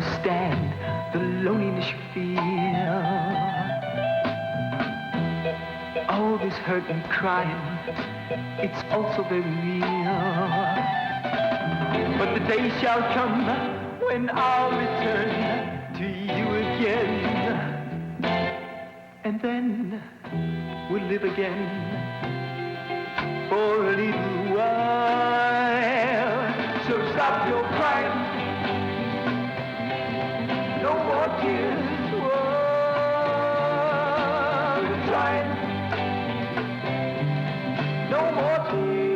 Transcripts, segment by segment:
understand the loneliness you feel. All this hurt and crying, it's also very real. But the day shall come when I'll return to you again. And then we'll live again for a little while. So stop your crying, no more tears, whoa, trying, no more tears.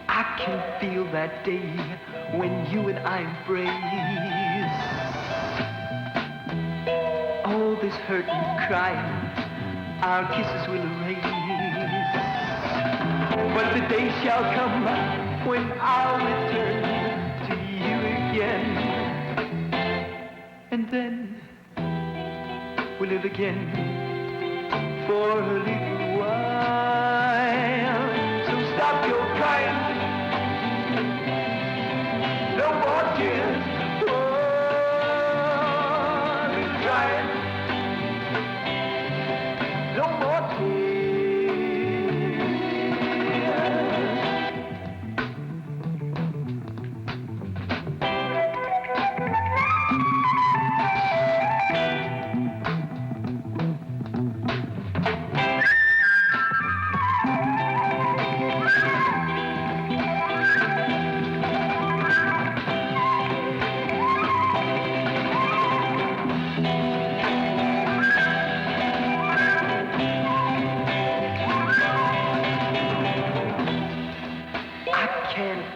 I can feel that day when you and I embrace. All this hurt and crying, our kisses will erase. But the day shall come when I'll return to you again. And then we'll live again for a little while. So stop your crying, no more tears, oh, crying, no more tears.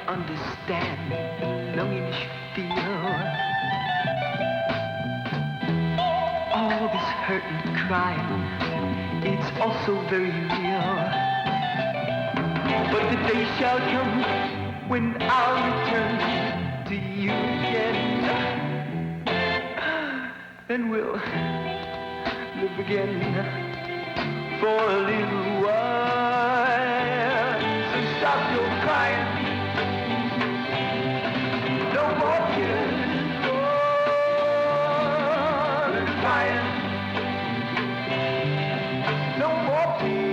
Understand the loneliness you feel. All this hurt and crying, it's also very real. But the day shall come when I'll return to you again. And we'll live again for a little while. So stop your crying, no more tears, oh, crying, no more tears.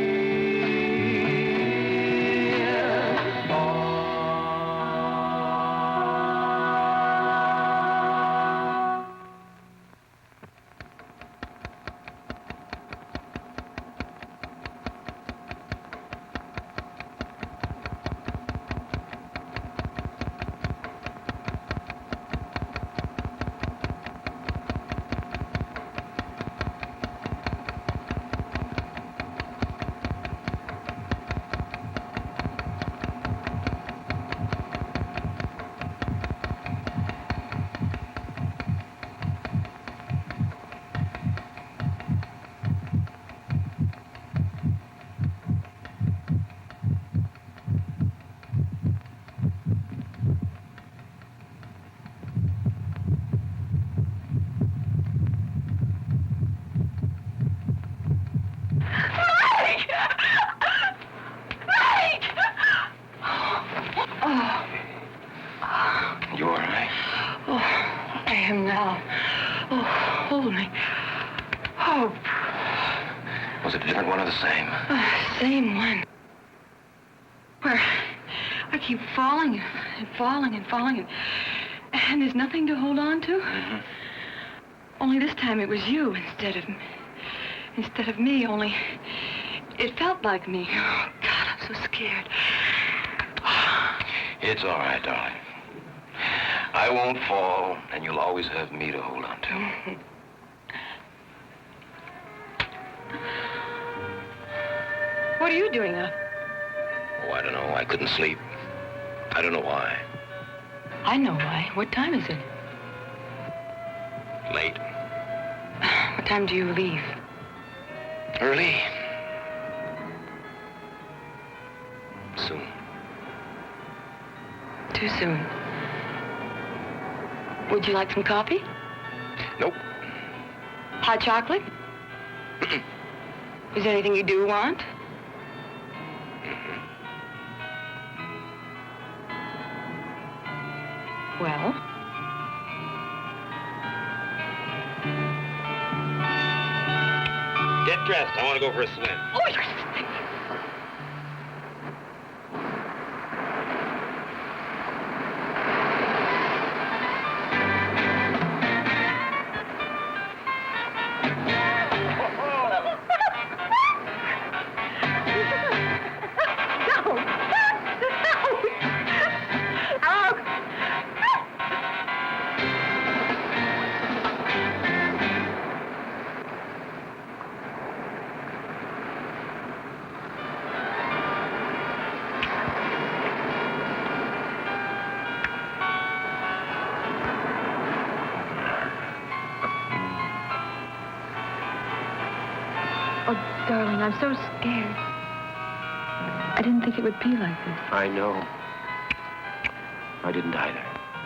You all right? Oh, I am now. Oh, hold me. Oh. Was it a different one or the same? Same one. Where I keep falling and falling and falling, and there's nothing to hold on to. Mm-hmm. Only this time it was you instead of me, only it felt like me. Oh, God, I'm so scared. It's all right, darling. I won't fall, and you'll always have me to hold on to. What are you doing up? Oh, I don't know. I couldn't sleep. I don't know why. I know why. What time is it? Late. What time do you leave? Early. Soon. Too soon. Would you like some coffee? Nope. Hot chocolate? Is there anything you do want? Well? Get dressed. I want to go for a swim. Oh, you're... Oh, darling, I'm so scared. I didn't think it would be like this. I know. I didn't either.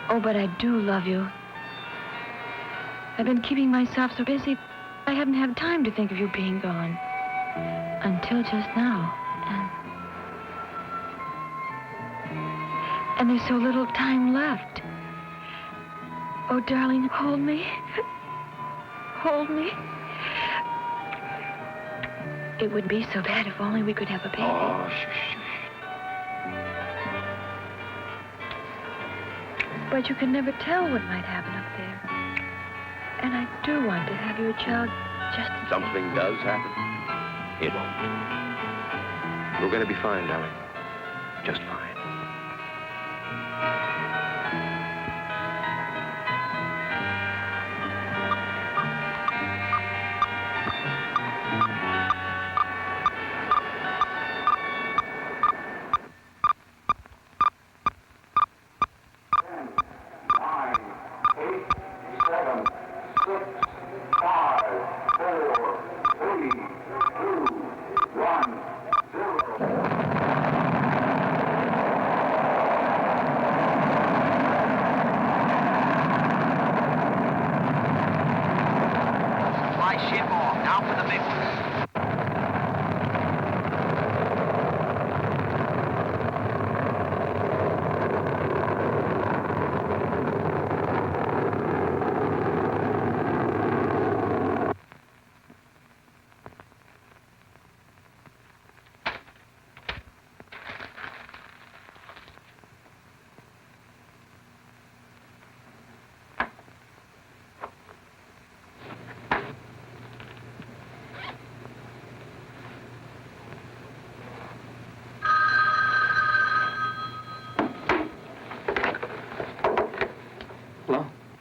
Oh, but I do love you. I've been keeping myself so busy, I haven't had time to think of you being gone. Until just now. And there's so little time left. Oh, darling, hold me. Hold me. It wouldn't be so bad if only we could have a baby. Oh, shush. But you can never tell what might happen up there. And I do want to have your child just the same. Something does happen. It won't. We're going to be fine, darling. Just fine.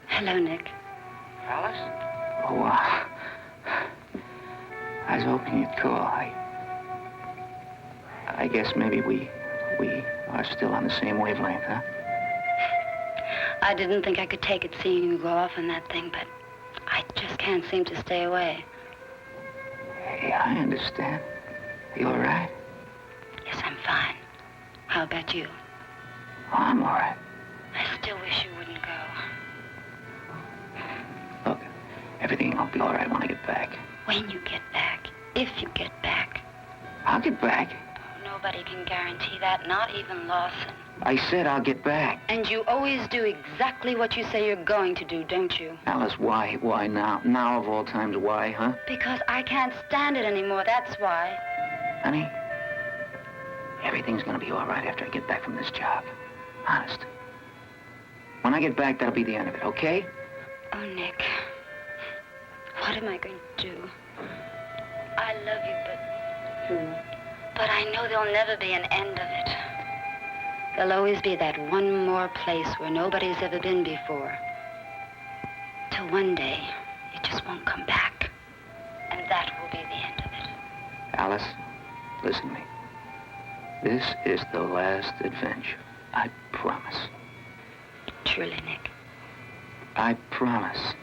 Hello, Nick. Alice? Oh, I was hoping you'd call. I guess maybe we are still on the same wavelength, huh? I didn't think I could take it seeing you go off on that thing, but I just can't seem to stay away. Hey, I understand. You all right? Yes, I'm fine. How about you? Oh, I'm all right. I still wish you wouldn't go. Look, everything will be all right when I get back. When you get back, if you get back. I'll get back. Nobody can guarantee that, not even Lawson. I said I'll get back. And you always do exactly what you say you're going to do, don't you? Alice, why? Why now? Now of all times, why, huh? Because I can't stand it anymore, that's why. Honey, everything's gonna be all right after I get back from this job. Honest. When I get back, that'll be the end of it, okay? Oh, Nick. What am I going to do? I love you, but I know there'll never be an end of it. There'll always be that one more place where nobody's ever been before. Till one day, it just won't come back. And that will be the end of it. Alice, listen to me. This is the last adventure. I promise. Truly, Nick. I promise.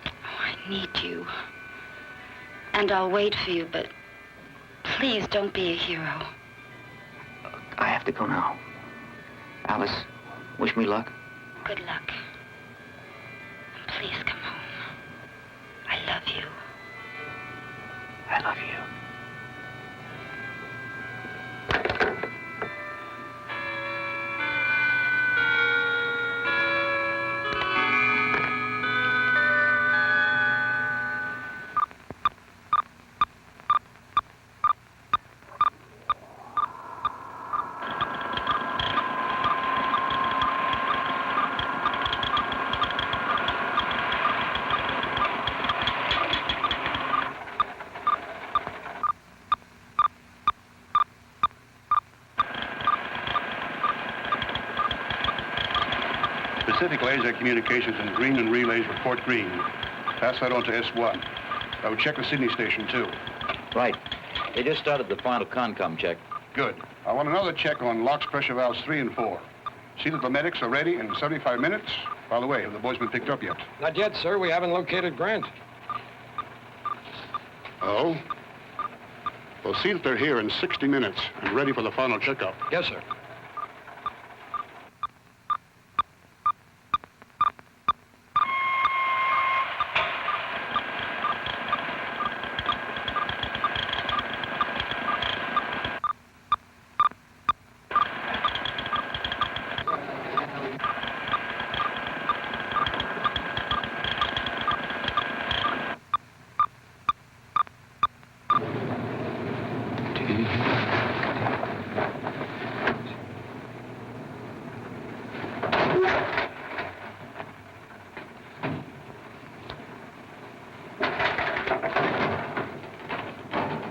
Oh, I need you. And I'll wait for you, but please don't be a hero. I have to go now. Alice, wish me luck. Good luck. And please come home. I love you. I love you. Pacific Laser Communications and Green and Relays report green. Pass that on to S1. I would check the Sydney station, too. Right. They just started the final Concom check. Good. I want another check on locks, pressure valves 3 and 4. See that the medics are ready in 75 minutes. By the way, have the boys been picked up yet? Not yet, sir. We haven't located Grant. Oh? Well, see that they're here in 60 minutes and ready for the final checkup. Yes, sir.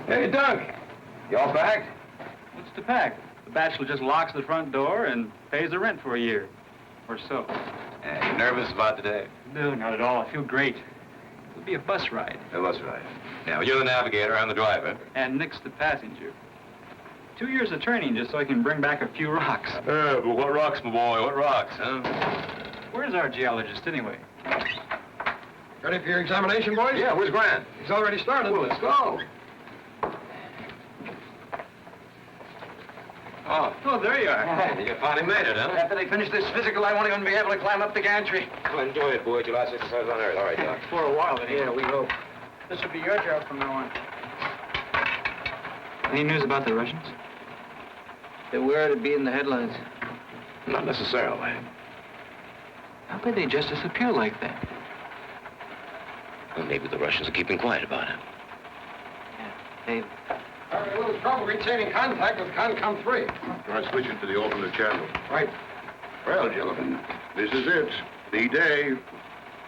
Hey, Dunk. You all packed? What's to pack? The bachelor just locks the front door and pays the rent for a year. Or so. You nervous about today? No, not at all. I feel great. It'll be a bus ride. A bus ride. Now, you're the navigator, I'm the driver. And Nick's the passenger. 2 years of training just so I can bring back a few rocks. But what rocks, my boy? What rocks, huh? Where's our geologist, anyway? Ready for your examination, boys? Yeah, where's Grant? He's already started. Well, let's go. Oh, there you are. You finally made it, huh? After they finish this physical, I won't even be able to climb up the gantry. Well, enjoy it, boy. It's your last exercise on Earth. All right, Doc. For a while, Yeah, we hope. This will be your job from now on. Any news about the Russians? They were to be in the headlines. Not necessarily. How could they just disappear like that? Well, maybe the Russians are keeping quiet about it. They... A little trouble retaining contact with Concom 3. Try switching to the alternate channel. Right. Well, gentlemen, this is it. The day.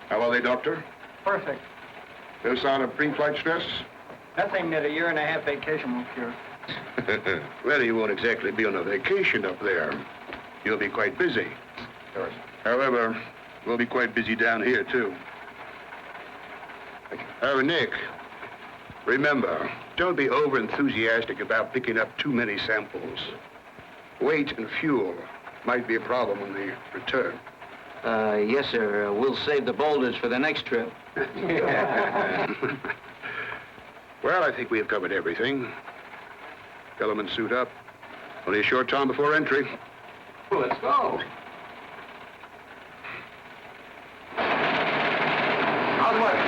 How are they, Doctor? Perfect. No sign of pre-flight stress? Nothing that a year-and-a-half vacation won't cure. Well, you won't exactly be on a vacation up there. You'll be quite busy. However, we'll be quite busy down here, too. Nick, remember, don't be over-enthusiastic about picking up too many samples. Weight and fuel might be a problem on the return. Yes, sir. We'll save the boulders for the next trip. Well, I think we have covered everything. Gentlemen, suit up. Only a short time before entry. Well, let's go. How's the weather?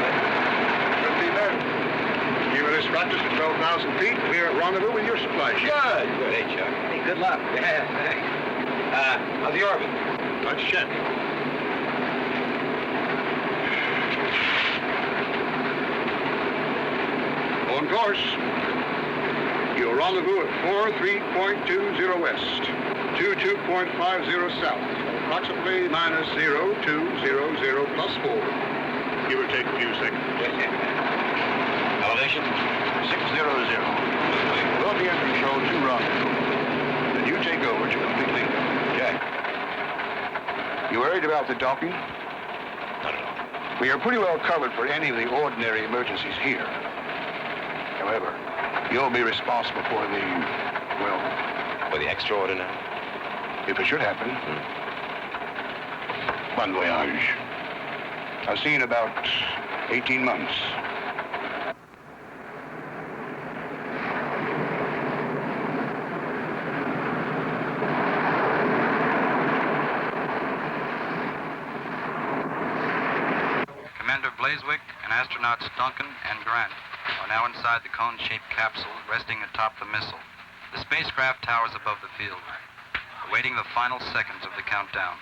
Couldn't be better. Even this practice at 12,000 feet, we're at rendezvous with your supply ship. Good. Hey, Chuck. Hey, good luck. Yeah, thanks. How's the orbit? Let's check. On course. Your rendezvous at 43.20 west, 22.50 south, approximately minus 0200 plus 4. Give or take a few seconds. Elevation? 600. We'll be in control to rendezvous. Then you take over to complete link. Jack. You worried about the docking? Not at all. We are pretty well covered for any of the ordinary emergencies here. However, you'll be responsible for the, well... For the extraordinary? If it should happen. Bon voyage. I'll see you in about 18 months. Commander Blazewick and astronauts Duncan and Grant are now inside the cone-shaped capsule resting atop the missile. The spacecraft towers above the field, awaiting the final seconds of the countdown.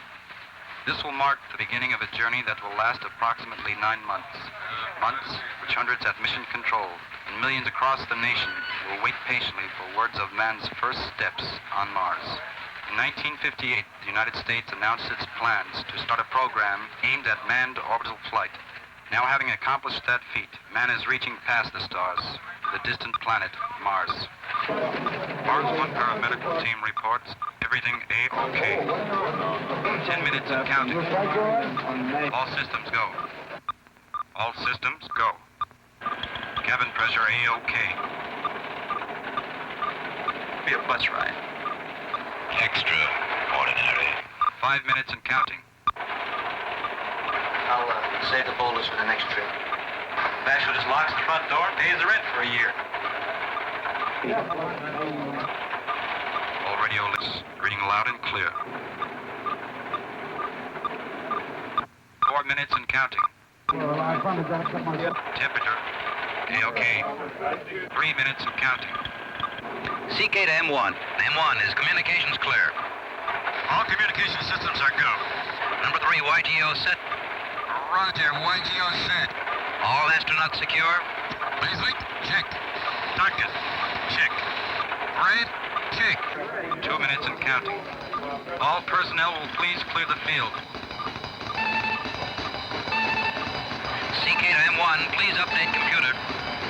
This will mark the beginning of a journey that will last approximately 9 months. Months which hundreds at mission control and millions across the nation will wait patiently for words of man's first steps on Mars. In 1958, the United States announced its plans to start a program aimed at manned orbital flight. Now having accomplished that feat, man is reaching past the stars to the distant planet, Mars. Mars One paramedical team reports Everything A-OK. 10 minutes and counting. All systems go. All systems go. Cabin pressure A-OK. Be a bus ride. Extraordinary. 5 minutes and counting. I'll save the boulders for the next trip. Bachelor just locks the front door and pays the rent for a year. All radio lists reading loud and clear. 4 minutes and counting. Temperature A-OK. 3 minutes and counting. CK to M1. M1, is communications clear? All communication systems are go. Number 3, YGO set. Roger, YGO set. All astronauts secure? Blaiswick, check. Duncan, check. Grant, check. 2 minutes and counting. All personnel will please clear the field. CK to M1, please update computer.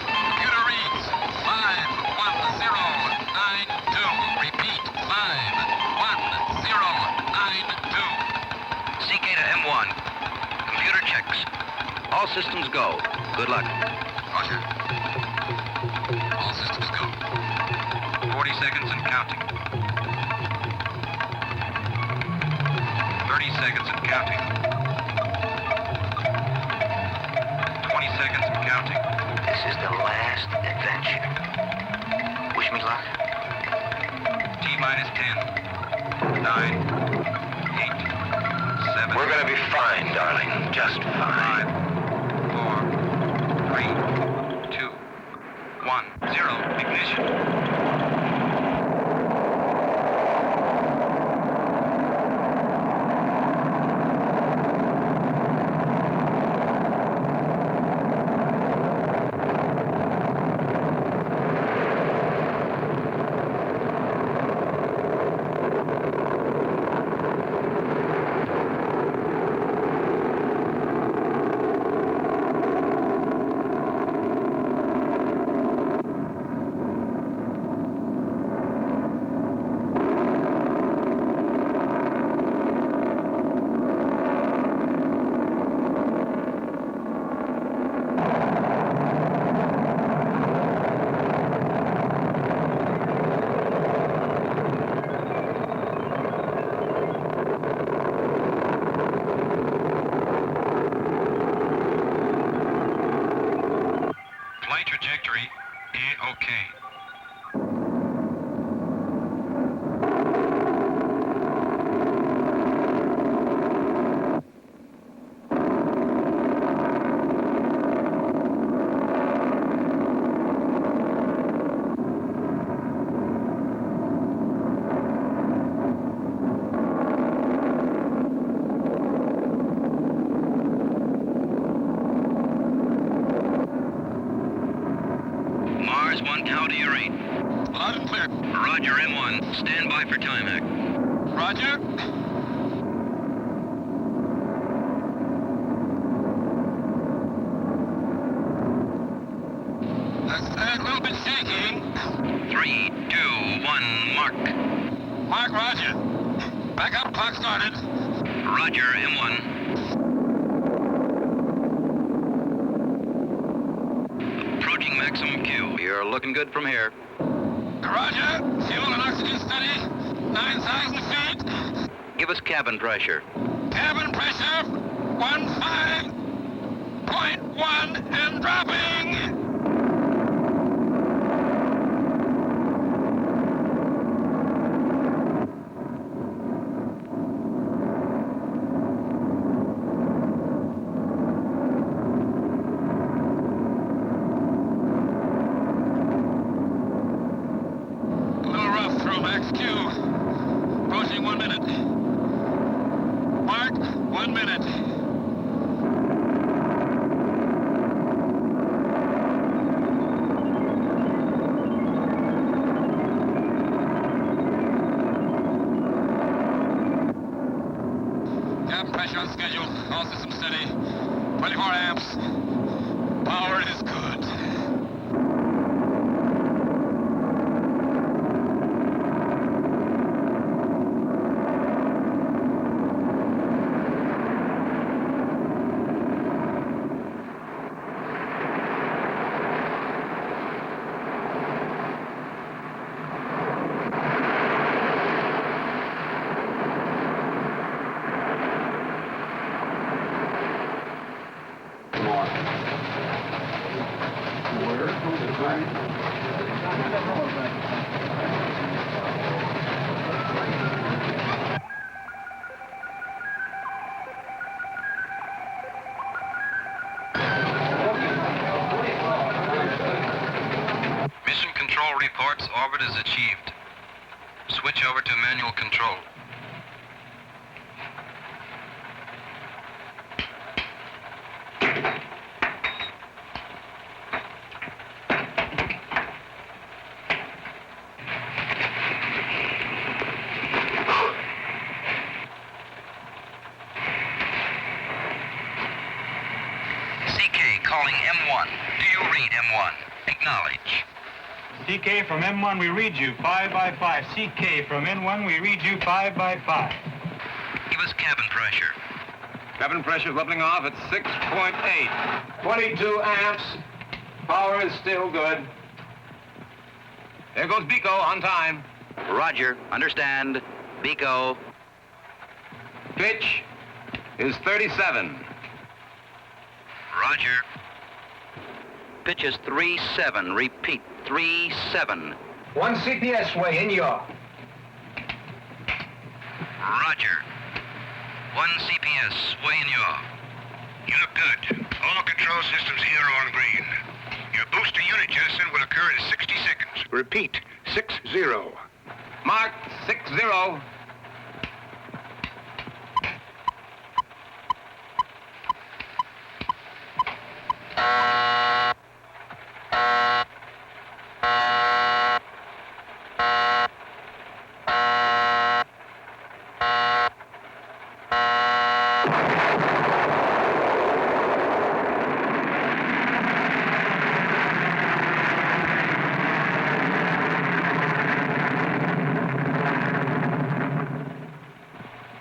Computer reads 51092. Repeat, 51092. CK to M1. Computer checks. All systems go. Good luck. Roger. All systems go. 40 seconds and counting. 30 seconds and counting. 20 seconds and counting. This is the last adventure. Wish me luck. T-minus 10. 9. 8. 7. We're gonna be fine, darling. Just fine. 5, 4, 3, 2, 1, 0. Ignition. Flight trajectory A-OK. Mars 1 Tau to your 8. Loud and clear. Roger, M1. Stand by for time hack. Roger. That's a little bit shaky. 3, 2, 1, mark. Mark, Roger. Back up, clock started. Roger, M1. Approaching maximum Q. You're looking good from here. Roger. Fuel and oxygen steady. 9,000 feet. Give us cabin pressure. Cabin pressure 15.1 and dropping. A little rough through max Q. Approaching 1 minute. Mark, 1 minute. Cabin pressure on schedule. All systems steady. 24 amps. Power is good. Mission control reports orbit is achieved. Switch over to manual control. CK calling M1. Do you read M1? Acknowledge. CK from M1, we read you 5 by 5. CK from N1, we read you 5 by 5. Give us cabin pressure. Cabin pressure leveling off at 6.8. 22 amps. Power is still good. There goes Biko on time. Roger. Understand. Biko. Pitch is 37. Roger. Pitch is 3-7. Repeat, 3-7. 1 CPS sway in yaw. Roger. 1 CPS, sway in yaw. You look good. All control systems here are on green. Your booster unit jettison will occur in 60 seconds. Repeat, 6-0. Mark 6-0.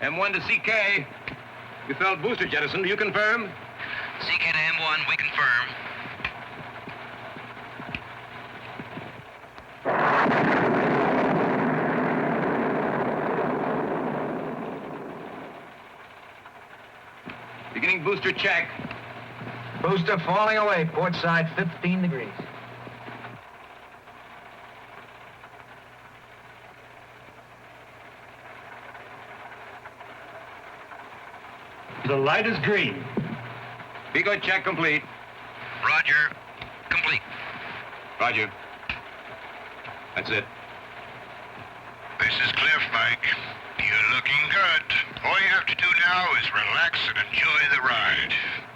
M1 to CK. You felt booster jettison. Do you confirm? CK to M1, we confirm. Beginning booster check. Booster falling away, port side 15 degrees. The light is green. Biko check complete. Roger. Complete. Roger. That's it. This is Cliff, Mike. You're looking good. All you have to do now is relax and enjoy the ride.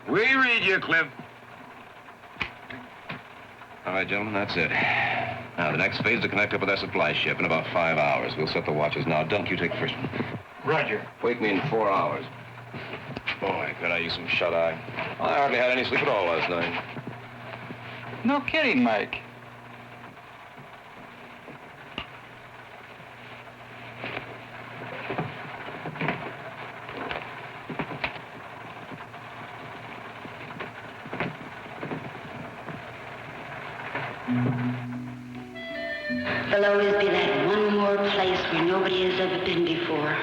We read you, Cliff. All right, gentlemen, that's it. Now, the next phase is to connect up with our supply ship in about 5 hours. We'll set the watches now. Dunk, you take the first one. Roger. Wake me in 4 hours. Boy, could I use some shut-eye. I hardly had any sleep at all last night. No kidding, Mike. There'll always be that one more place where nobody has ever been before.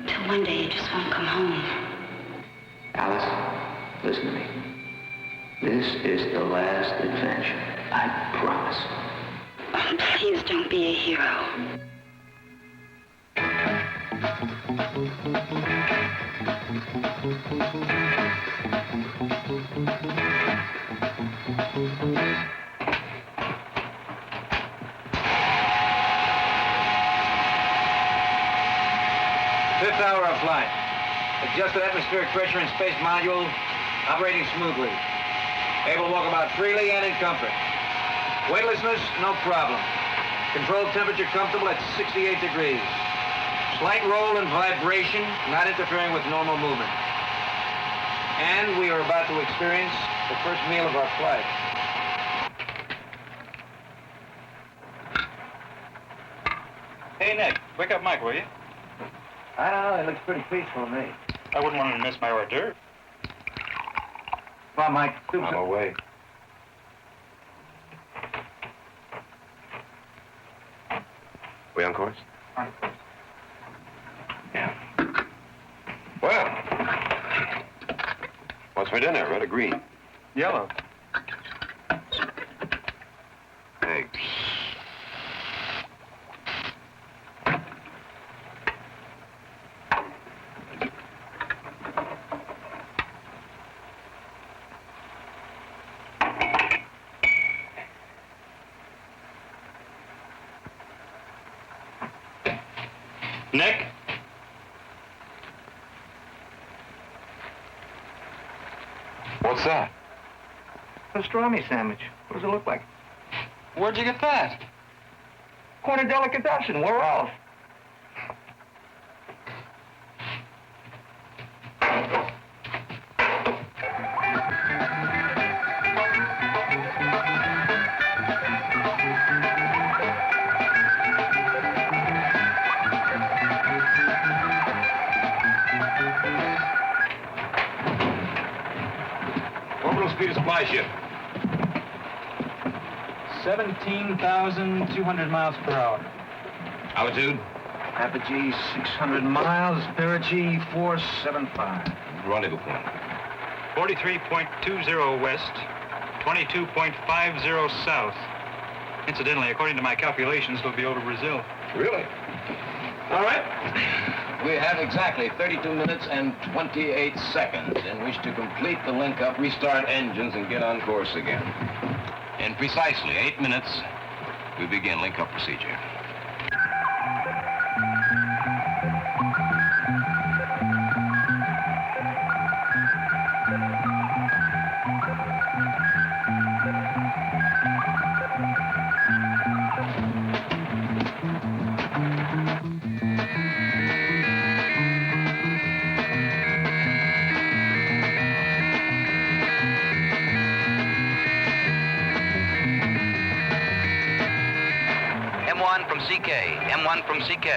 Till one day you just won't come home. Alice, listen to me. This is the last adventure. I promise. Oh, please don't be a hero. Fifth hour of flight. Adjusted atmospheric pressure and space module operating smoothly. Able to walk about freely and in comfort. Weightlessness, no problem. Controlled temperature comfortable at 68 degrees. Slight roll and vibration, not interfering with normal movement. And we are about to experience the first meal of our flight. Hey, Nick, wake up Mike, will you? I don't know, it looks pretty peaceful to me. I wouldn't want him to miss my hors d'oeuvre. Come on, Mike. On our way. We on course? On course. Yeah. Well, what's for dinner? Red or green? Yellow. Nick? What's that? Pastrami sandwich. What does it look like? Where'd you get that? Corner delicatessen. We're off. Orbital speed of supply ship. 17,200 miles per hour. Altitude? Apogee 600 miles. Perigee 475. Rendezvous point. 43.20 west, 22.50 south. Incidentally, according to my calculations, we'll be over Brazil. Really? All right. We have exactly 32 minutes and 28 seconds in which to complete the link-up, restart engines, and get on course again. In precisely 8 minutes, we begin link-up procedure. M1 from CK. M1 from CK.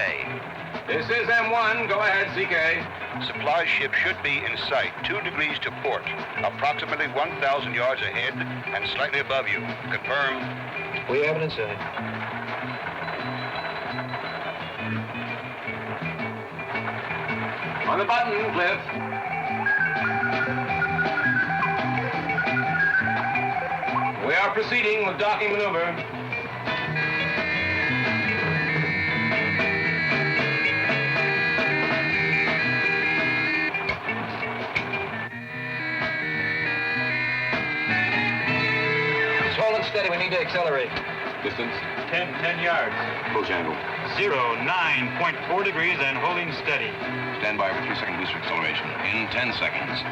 This is M1. Go ahead, CK. Supply ship should be in sight, 2 degrees to port, approximately 1,000 yards ahead and slightly above you. Confirm. We have it inside. On the button, Cliff. We are proceeding with docking maneuver. Hold it steady. We need to accelerate. Distance? 10 yards. Approach angle. 9.4 degrees and holding steady. Stand by for 3-second booster acceleration. In 10 seconds.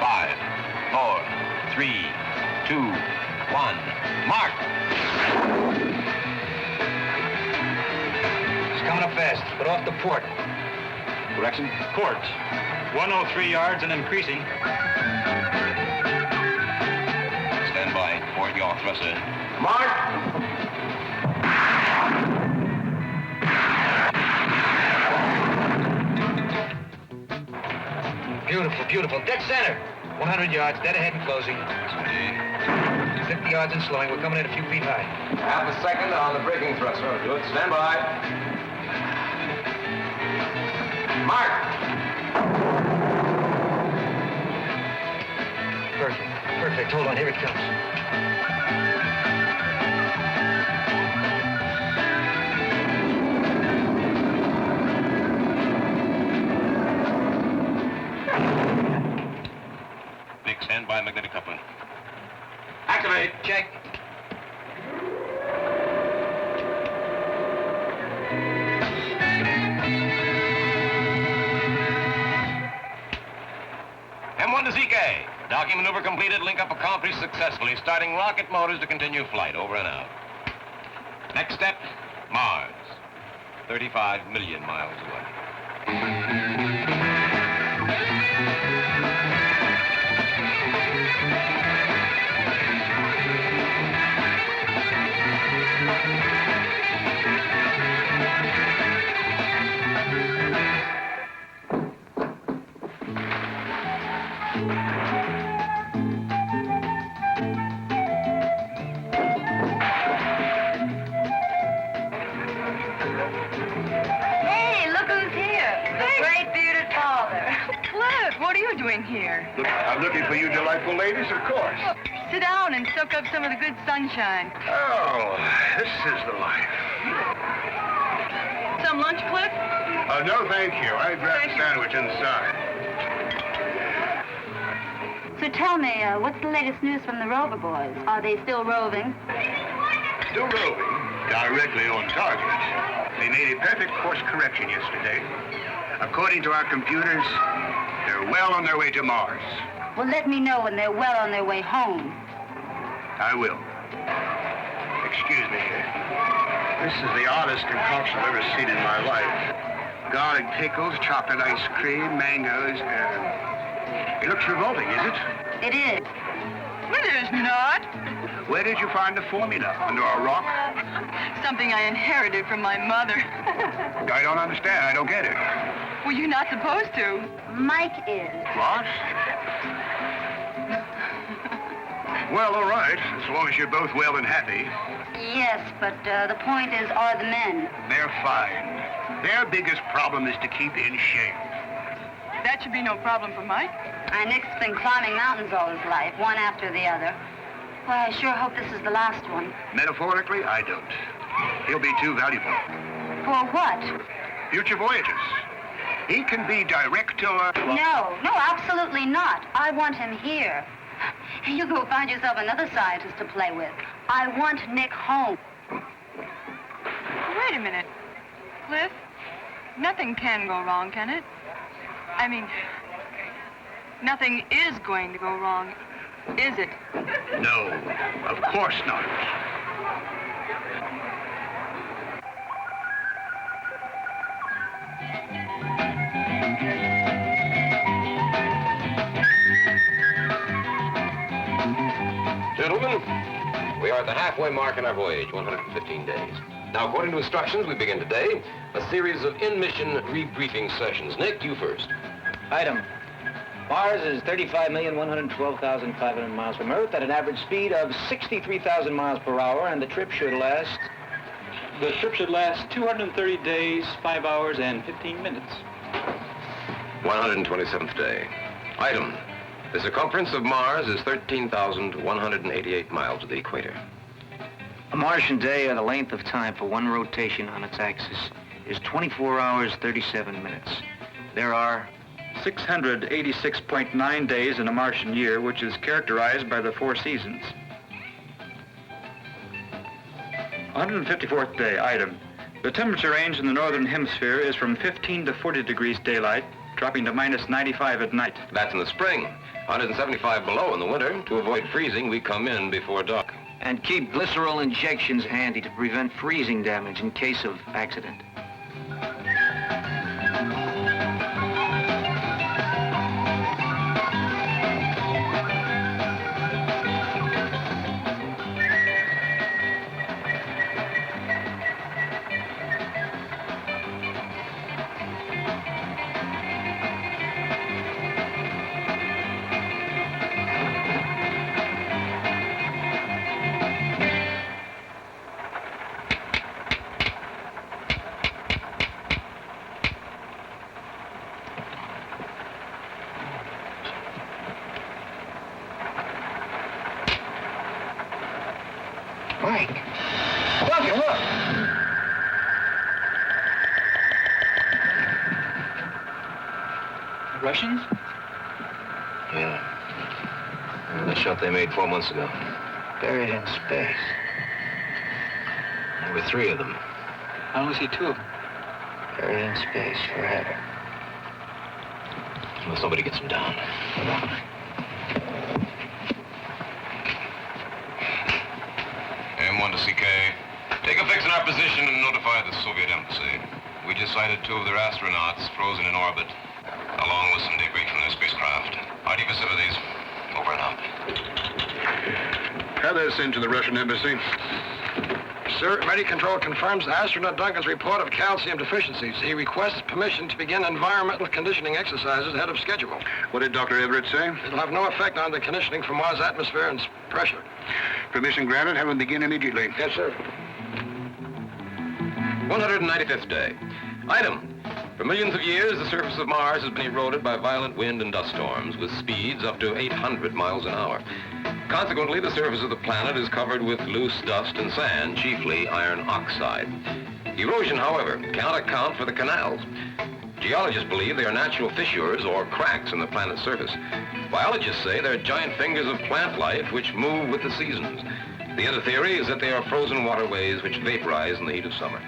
5, 4, 3, 2, 1. Mark! It's coming up fast, but off the port. Direction? Port. 103 yards and increasing. Stand by. Port yaw thruster. Mark! Beautiful, beautiful. Dead center. 100 yards, dead ahead and closing. 50 yards and slowing. We're coming in a few feet high. Half a second on the braking thruster. Good. Stand by. Mark! Perfect, perfect. Hold on, here it comes. Nick, stand by magnetic coupling. Activate. Check. M1 to ZK. Docking maneuver completed. Link up accomplished successfully. Starting rocket motors to continue flight. Over and out. Next step, Mars. 35 million miles away. Hey, look who's here. The great bearded father. Cliff, what are you doing here? I'm looking for you delightful ladies, of course. Sit down and soak up some of the good sunshine. Oh, this is the life. Some lunch, Cliff? No, thank you. I grabbed a sandwich inside. So tell me, what's the latest news from the Rover boys? Are they still roving? Still roving, directly on target. They made a perfect course correction yesterday. According to our computers, they're well on their way to Mars. Well, let me know when they're well on their way home. I will. Excuse me. This is the oddest concoction I've ever seen in my life. Garlic pickles, chocolate ice cream, mangoes, it looks revolting, is it? It is. Well, it is not. Where did you find the formula? Under a rock? Something I inherited from my mother. I don't understand. I don't get it. Well, you're not supposed to. Mike is. What? Well, all right, as long as you're both well and happy. Yes, but the point is, are the men? They're fine. Their biggest problem is to keep in shape. That should be no problem for Mike. Nick's been climbing mountains all his life, one after the other. Well, I sure hope this is the last one. Metaphorically, I don't. He'll be too valuable. For what? Future voyages. He can be director... No, absolutely not. I want him here. You go find yourself another scientist to play with. I want Nick home. Wait a minute. Cliff, nothing can go wrong, can it? I mean, nothing is going to go wrong, is it? No, of course not. Gentlemen, we are at the halfway mark in our voyage, 115 days. Now, according to instructions, we begin today a series of in-mission rebriefing sessions. Nick, you first. Item. Mars is 35,112,500 miles from Earth at an average speed of 63,000 miles per hour, and the trip should last... The trip should last 230 days, 5 hours, and 15 minutes. 127th day. Item. The circumference of Mars is 13,188 miles to the equator. A Martian day, or the length of time for one rotation on its axis, is 24 hours, 37 minutes. There are 686.9 days in a Martian year, which is characterized by the 4 seasons. 154th day. Item. The temperature range in the northern hemisphere is from 15 to 40 degrees daylight, dropping to minus 95 at night. That's in the spring. 175 below in the winter. To avoid freezing, we come in before dark. And keep glycerol injections handy to prevent freezing damage in case of accident. Mike! Look! Russians? Yeah. The shot they made 4 months ago. Buried in space. There were 3 of them. I only see 2 of them. Buried in space forever. Unless somebody gets them down. M1 to CK. Take a fix in our position and notify the Soviet embassy. We just sighted 2 of their astronauts frozen in orbit, along with some debris from their spacecraft. RD facilities, over and out. Have this into the Russian embassy. Sir, Ready Control confirms astronaut Duncan's report of calcium deficiencies. He requests permission to begin environmental conditioning exercises ahead of schedule. What did Dr. Everett say? It'll have no effect on the conditioning for Mars' atmosphere and pressure. Permission granted. Have him begin immediately. Yes, sir. 195th day. Item. For millions of years, the surface of Mars has been eroded by violent wind and dust storms with speeds up to 800 miles an hour. Consequently, the surface of the planet is covered with loose dust and sand, chiefly iron oxide. Erosion, however, cannot account for the canals. Geologists believe they are natural fissures or cracks in the planet's surface. Biologists say they're giant fingers of plant life which move with the seasons. The other theory is that they are frozen waterways which vaporize in the heat of summer.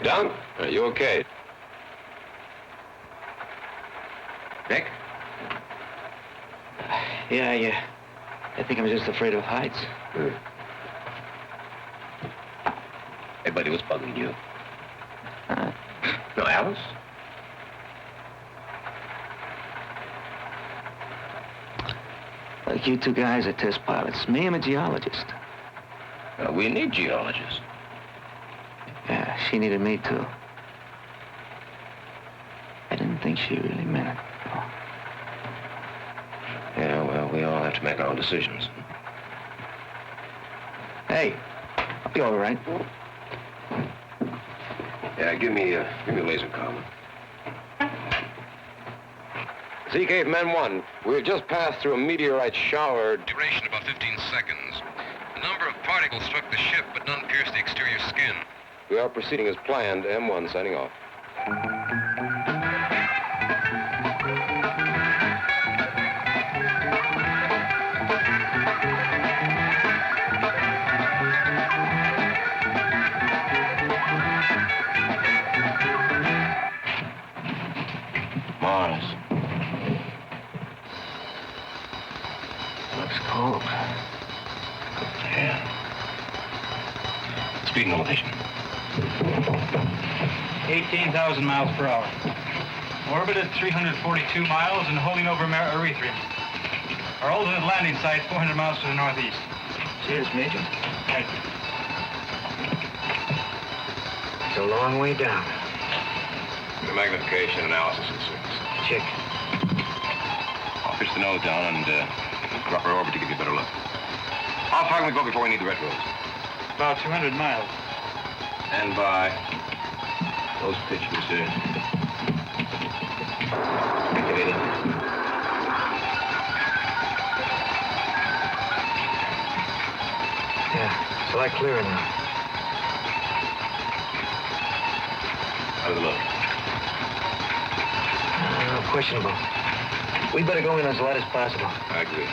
Dunk, are you okay? Nick? Yeah. I think I'm just afraid of heights. Hey, buddy, what's bugging you? No, Alice? Like you two guys are test pilots. Me, I'm a geologist. We need geologists. Yeah, she needed me too. I didn't think she really meant it. Oh. Yeah, well, we all have to make our own decisions. Hey, I'll be all right. Yeah, give me a laser comm. CK from N1, we've just passed through a meteorite shower. Duration about 15 seconds. A number of particles struck the ship, but none pierced the exterior skin. We are proceeding as planned. M1 signing off. Mars. Looks cold. Yeah. Speed and elevation. 18,000 miles per hour. Orbit at 342 miles and holding over Erythrium. Our ultimate landing site 400 miles to the northeast. Cheers, Major. Right. It's a long way down. The magnification analysis and service. Check. I'll pitch the nose down and drop our orbit to give you a better look. How far can we go before we need the retros? About 200 miles. And by those pictures there. Activated. Yeah, it's a lot clearer now. How's it look? Questionable. We better go in as light as possible. I agree.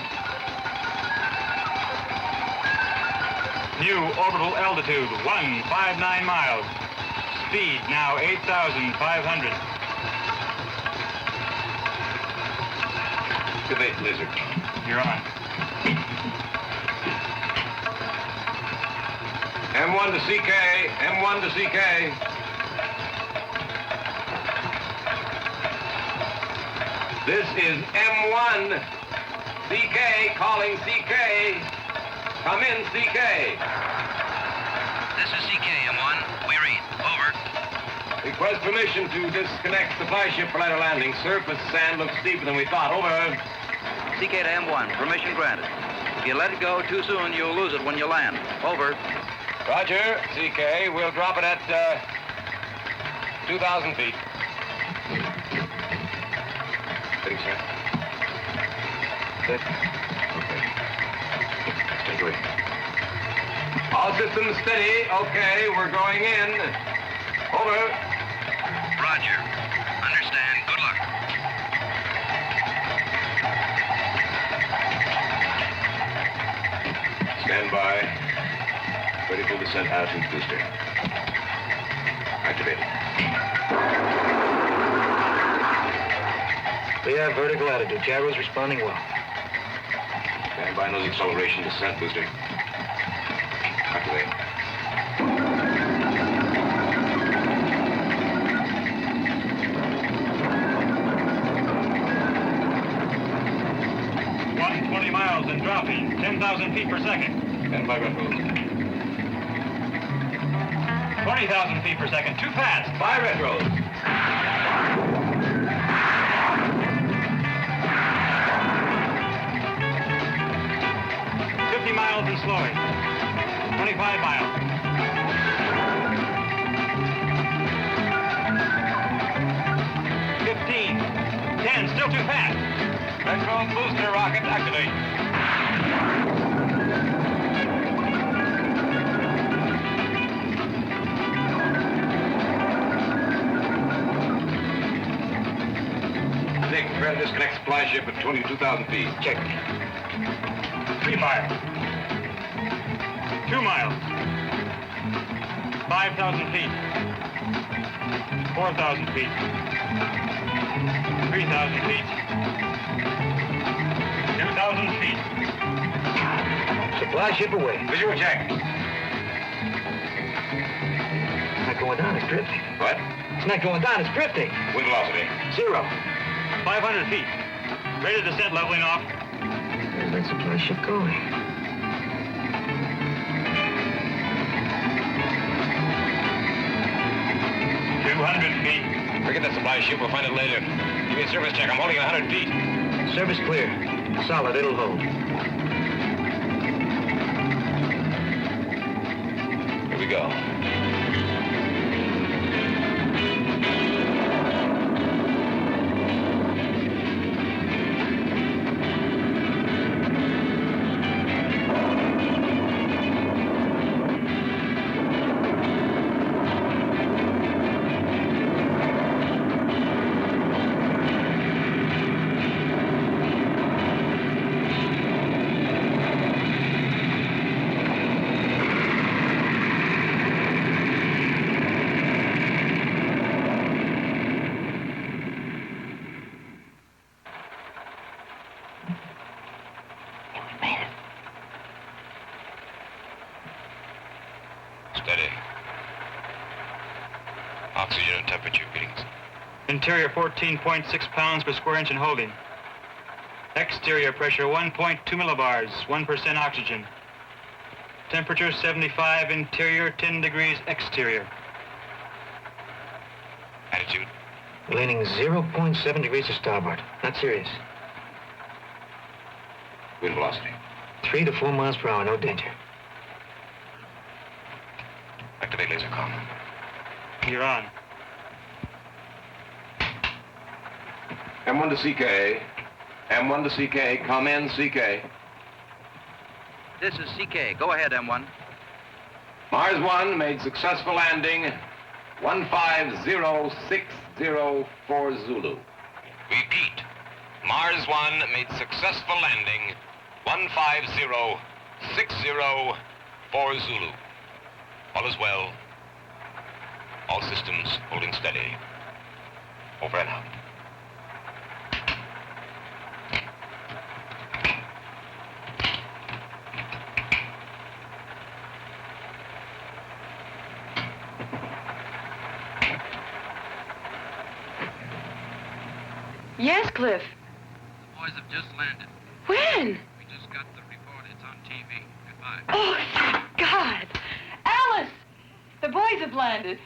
New orbital altitude, 159 miles. Speed now 8,500. Activate laser. You're on. M1 to CK. M1 to CK. This is M1. CK calling CK. Come in, CK. This is CK, M1. We read. Over. Request permission to disconnect supply ship for lighter landing. Surface sand looks steeper than we thought. Over. CK to M1. Permission granted. If you let it go too soon, you'll lose it when you land. Over. Roger, CK. We'll drop it at 2,000 feet. Ready, sir? Good. Okay. Take away. All systems steady. Okay, we're going in. Over. Roger. Understand. Good luck. Stand by. Ready for descent altitude booster. Activated. We have vertical attitude. Gyro's responding well. Stand by nose acceleration descent booster. Activate. Miles and dropping, 10,000 feet per second. Stand by retros. 20,000 feet per second, too fast. By retros. 50 miles and slowing. 25 miles. 15. 10, still too fast. Retro booster rocket activate. Nick, prepare to disconnect supply ship at 22,000 feet. Check. 3 miles. 2 miles. 5,000 feet. 4,000 feet. 3,000 feet. 2,000 feet. Supply ship away. Visual check. It's not going down, it's drifting. What? It's not going down, it's drifting. Wind velocity. 0. 500 feet. Rate of descent leveling off. Where's that supply ship going? feet. Forget that supply ship. We'll find it later. Give me a service check. I'm holding 100 feet. Service clear. Solid, it'll hold. Here we go. Steady. Oxygen and temperature readings. Interior 14.6 pounds per square inch and holding. Exterior pressure 1.2 millibars, 1% oxygen. Temperature 75 interior, 10 degrees exterior. Attitude. Leaning 0.7 degrees to starboard. Not serious. Wind velocity. 3 to 4 miles per hour, no danger. Activate laser comm. You're on. M1 to CK. M1 to CK. Come in, CK. This is CK. Go ahead, M1. Mars 1 made successful landing. 15060 for Zulu. Repeat. Mars 1 made successful landing. 15060 for Zulu. All is well. All systems holding steady. Over and out. Yes, Cliff. The boys have just landed. When? We just got the report. It's on TV. Goodbye. Oh, thank God. Alice! The boys have landed.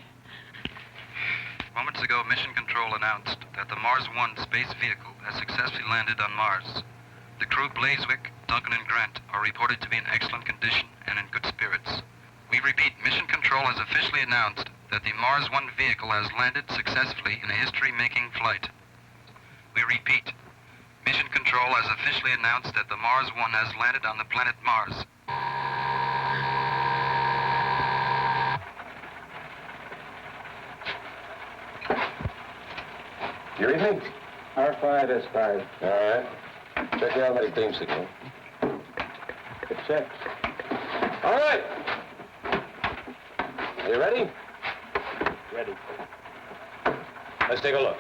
Moments ago, Mission Control announced that the Mars 1 space vehicle has successfully landed on Mars. The crew, Blazewick, Duncan, and Grant, are reported to be in excellent condition and in good spirits. We repeat, Mission Control has officially announced that the Mars 1 vehicle has landed successfully in a history-making flight. We repeat, Mission Control has officially announced that the Mars 1 has landed on the planet Mars. Your evening? R5, S5. All right. Check the automatic beam signal. It checks. All right. Are you ready? Ready. Let's take a look.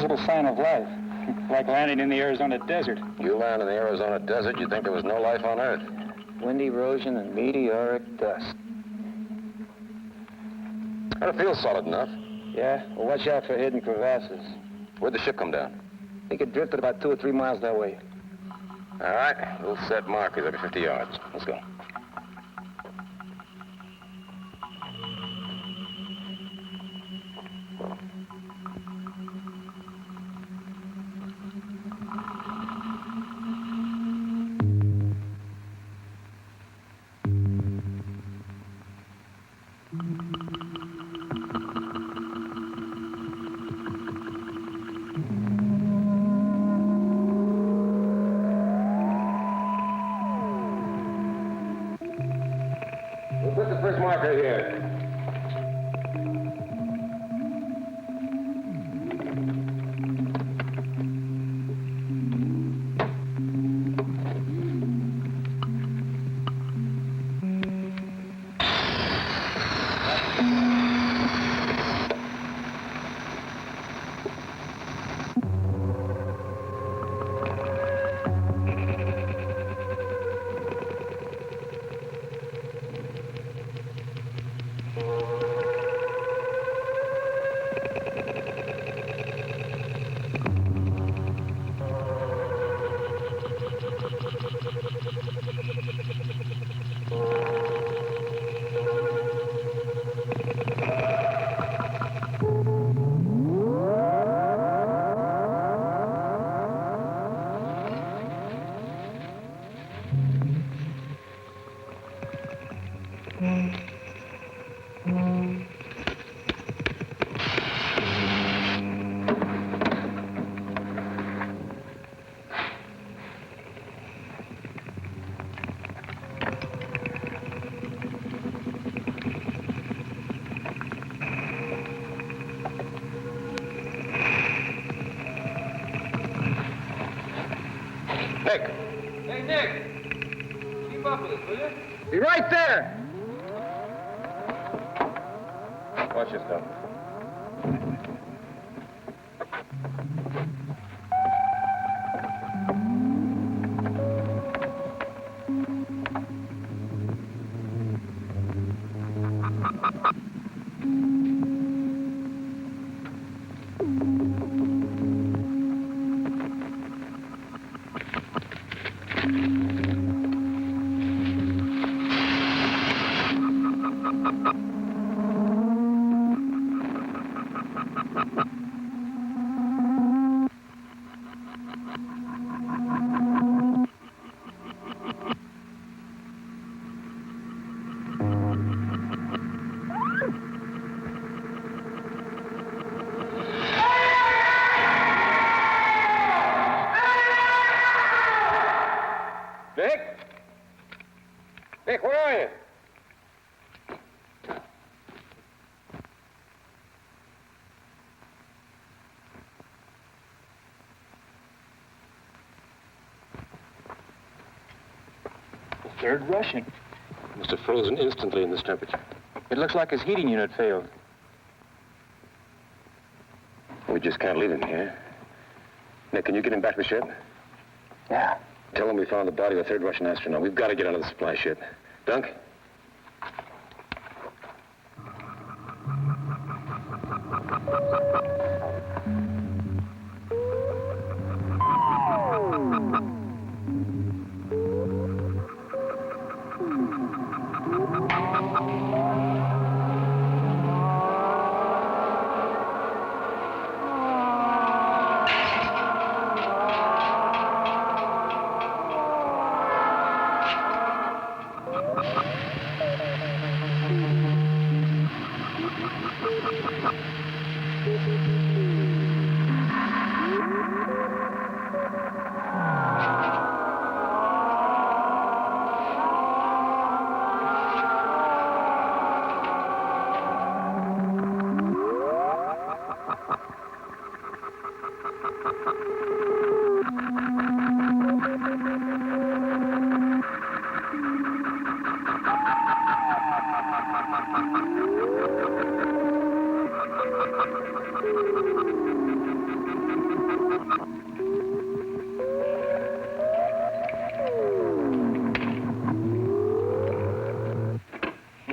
visible sign of life, like landing in the Arizona desert. You land in the Arizona desert, you'd think there was no life on Earth. Wind erosion and meteoric dust. It feels solid enough. Yeah? Well, watch out for hidden crevasses. Where'd the ship come down? I think it drifted about 2 or 3 miles that way. All right, we'll set markers every 50 yards. Let's go. We'll put the first marker here. Nick. Hey, Nick. Keep up with us, will you? Be right there! Watch yourself. Nick? Nick, where are you? The third Russian. Must have frozen instantly in this temperature. It looks like his heating unit failed. We just can't leave him here. Nick, can you get him back to the ship? Yeah. Tell him we found the body of a third Russian astronaut. We've got to get onto the supply ship. Dunk?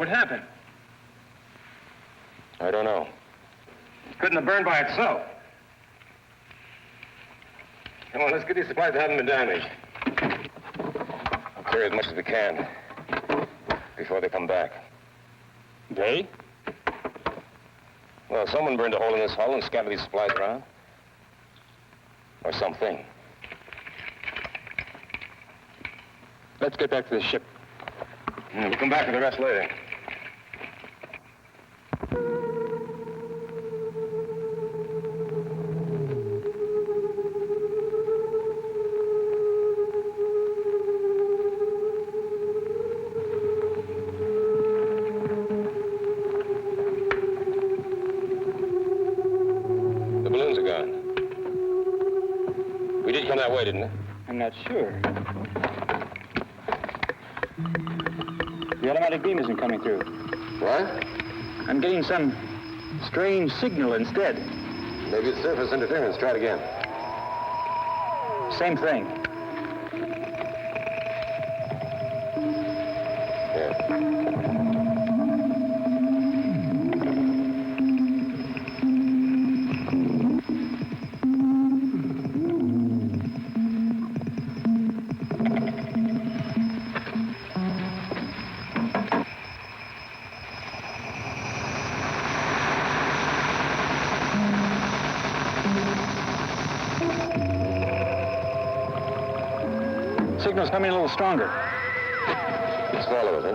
What happened? I don't know. Couldn't have burned by itself. Come on, let's get these supplies that haven't been damaged. Clear as much as we can before they come back. They? Well, someone burned a hole in this hull and scattered these supplies around. Or something. Let's get back to the ship. We'll come back to the rest later. The balloons are gone. We did come that way, didn't we? I'm not sure. The automatic beam isn't coming through. What? I'm getting some strange signal instead. Maybe it's surface interference. Try it again. Same thing. Signal's coming a little stronger. Let's follow it, huh?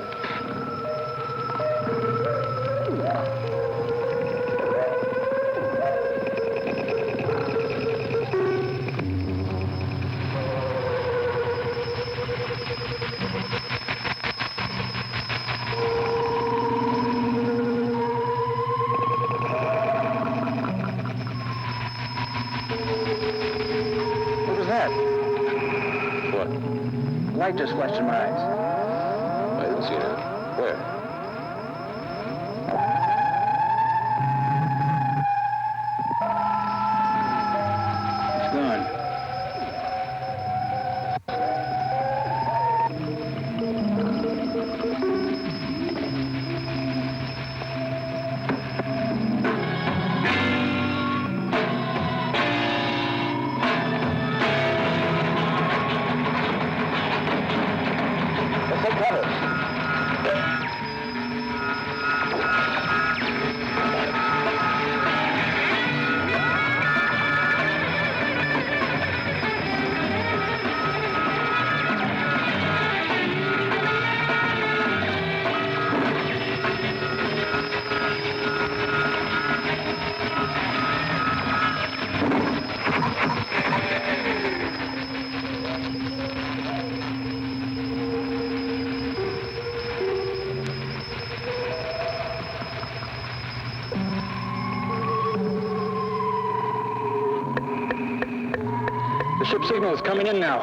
What was that? What? Light just flashed in my eyes. I didn't see that. Where? It's gone. Let's take cover. The ship signal is coming in now.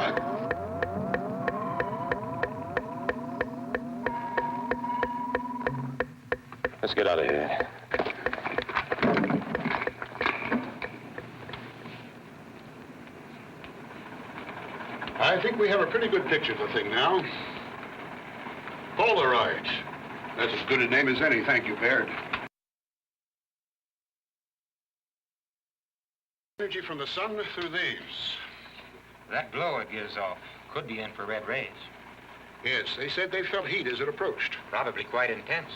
Let's get out of here. I think we have a pretty good picture of the thing now. Polaroid. That's as good a name as any, thank you, Baird. Energy from the sun through these. That glow it gives off could be infrared rays. Yes, they said they felt heat as it approached. Probably quite intense.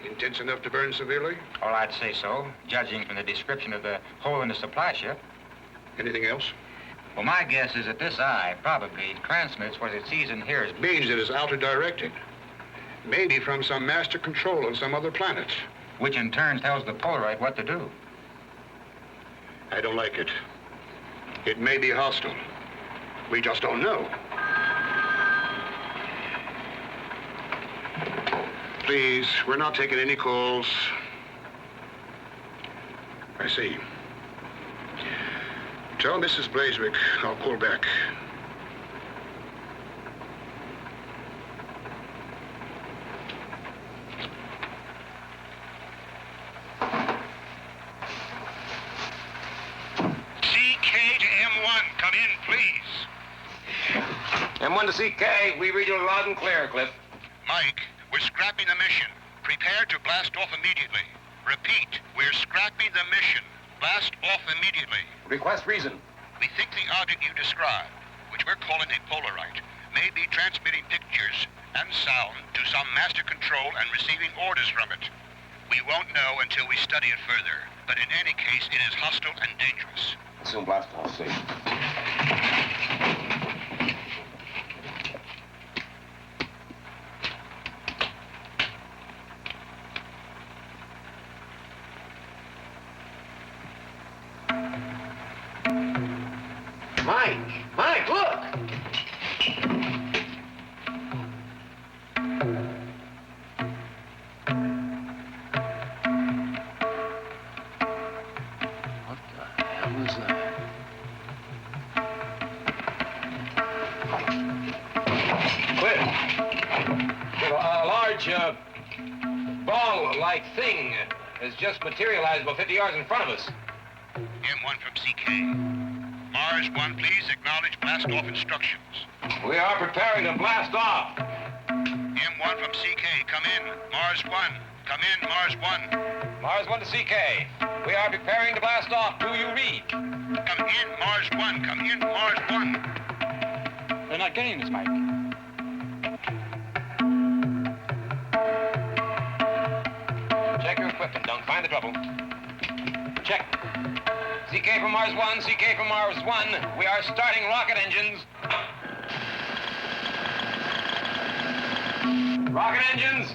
Intense enough to burn severely? Oh, I'd say so, judging from the description of the hole in the supply ship. Anything else? Well, my guess is that this eye probably transmits what it sees and hears. Means it is outer-directed. Maybe from some master control on some other planet. Which in turn tells the Polaroid what to do. I don't like it. It may be hostile. We just don't know. Please, we're not taking any calls. I see. Tell Mrs. Blaiswick I'll pull back. CK to M1, come in, please. M1 to CK, we read you loud and clear, Cliff. Mike, We're scrapping the mission. Prepare to blast off immediately. Repeat, we're scrapping the mission. Blast off immediately. Request reason. We think the object you described, which we're calling a Polaroid, may be transmitting pictures and sound to some master control and receiving orders from it. We won't know until we study it further, but in any case, it is hostile and dangerous. Soon blast off, see. Mike, look! What the hell is that? Cliff, a large ball-like thing has just materialized about 50 yards in front of us. M1 from CK. Mars 1, please acknowledge blast-off instructions. We are preparing to blast off. M1 from CK, come in. Mars 1, come in, Mars 1. Mars 1 to CK. We are preparing to blast off. Do you read? Come in, Mars 1, come in, Mars 1. They're not getting this, Mike. Check your equipment, Dunk. Find the trouble. Check. CK from Mars 1, CK from Mars 1. We are starting rocket engines. Rocket engines,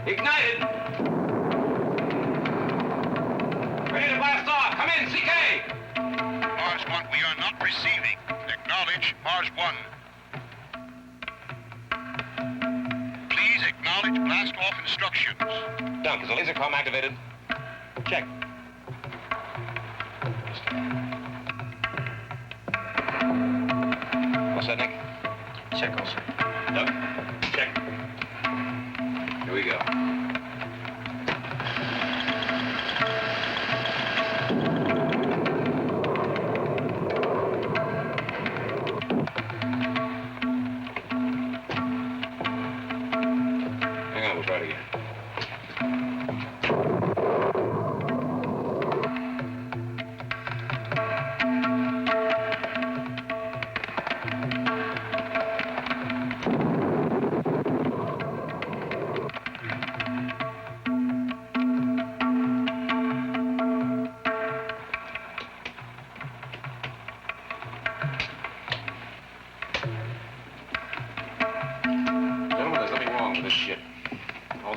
ignited. Ready to blast off. Come in, CK. Mars 1, we are not receiving. Acknowledge Mars 1. Please acknowledge blast-off instructions. Dunk, is the laser comm activated? Check. What's that, Nick? Check also. Doug, check. Here we go. Hang on, we'll try it again.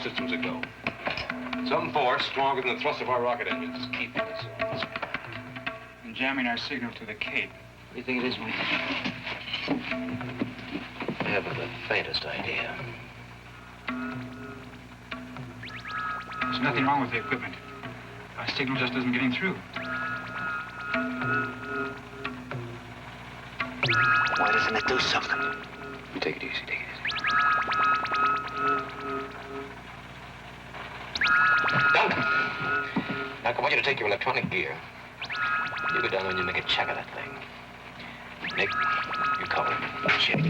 Systems a go. Some force stronger than the thrust of our rocket engines is keeping us. And jamming our signal to the Cape. What do you think it is, Mike? I haven't the faintest idea. There's nothing wrong with the equipment. Our signal just isn't getting through. Why doesn't it do something? Take it easy, take it easy. Now, I want you to take your electronic gear. You go down there and you make a check of that thing. Nick, you cover it. Check.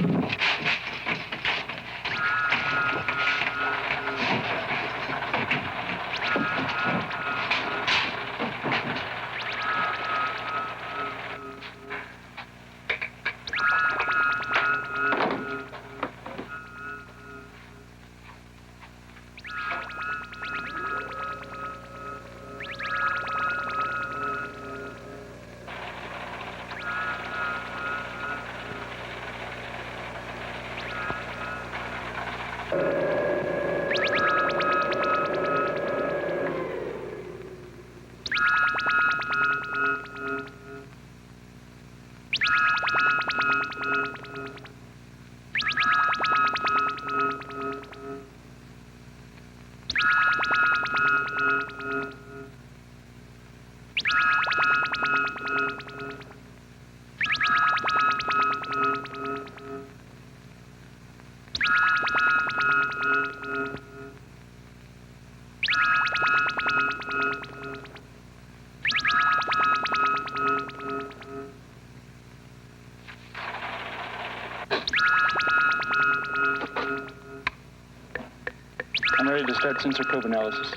ready to start sensor code analysis.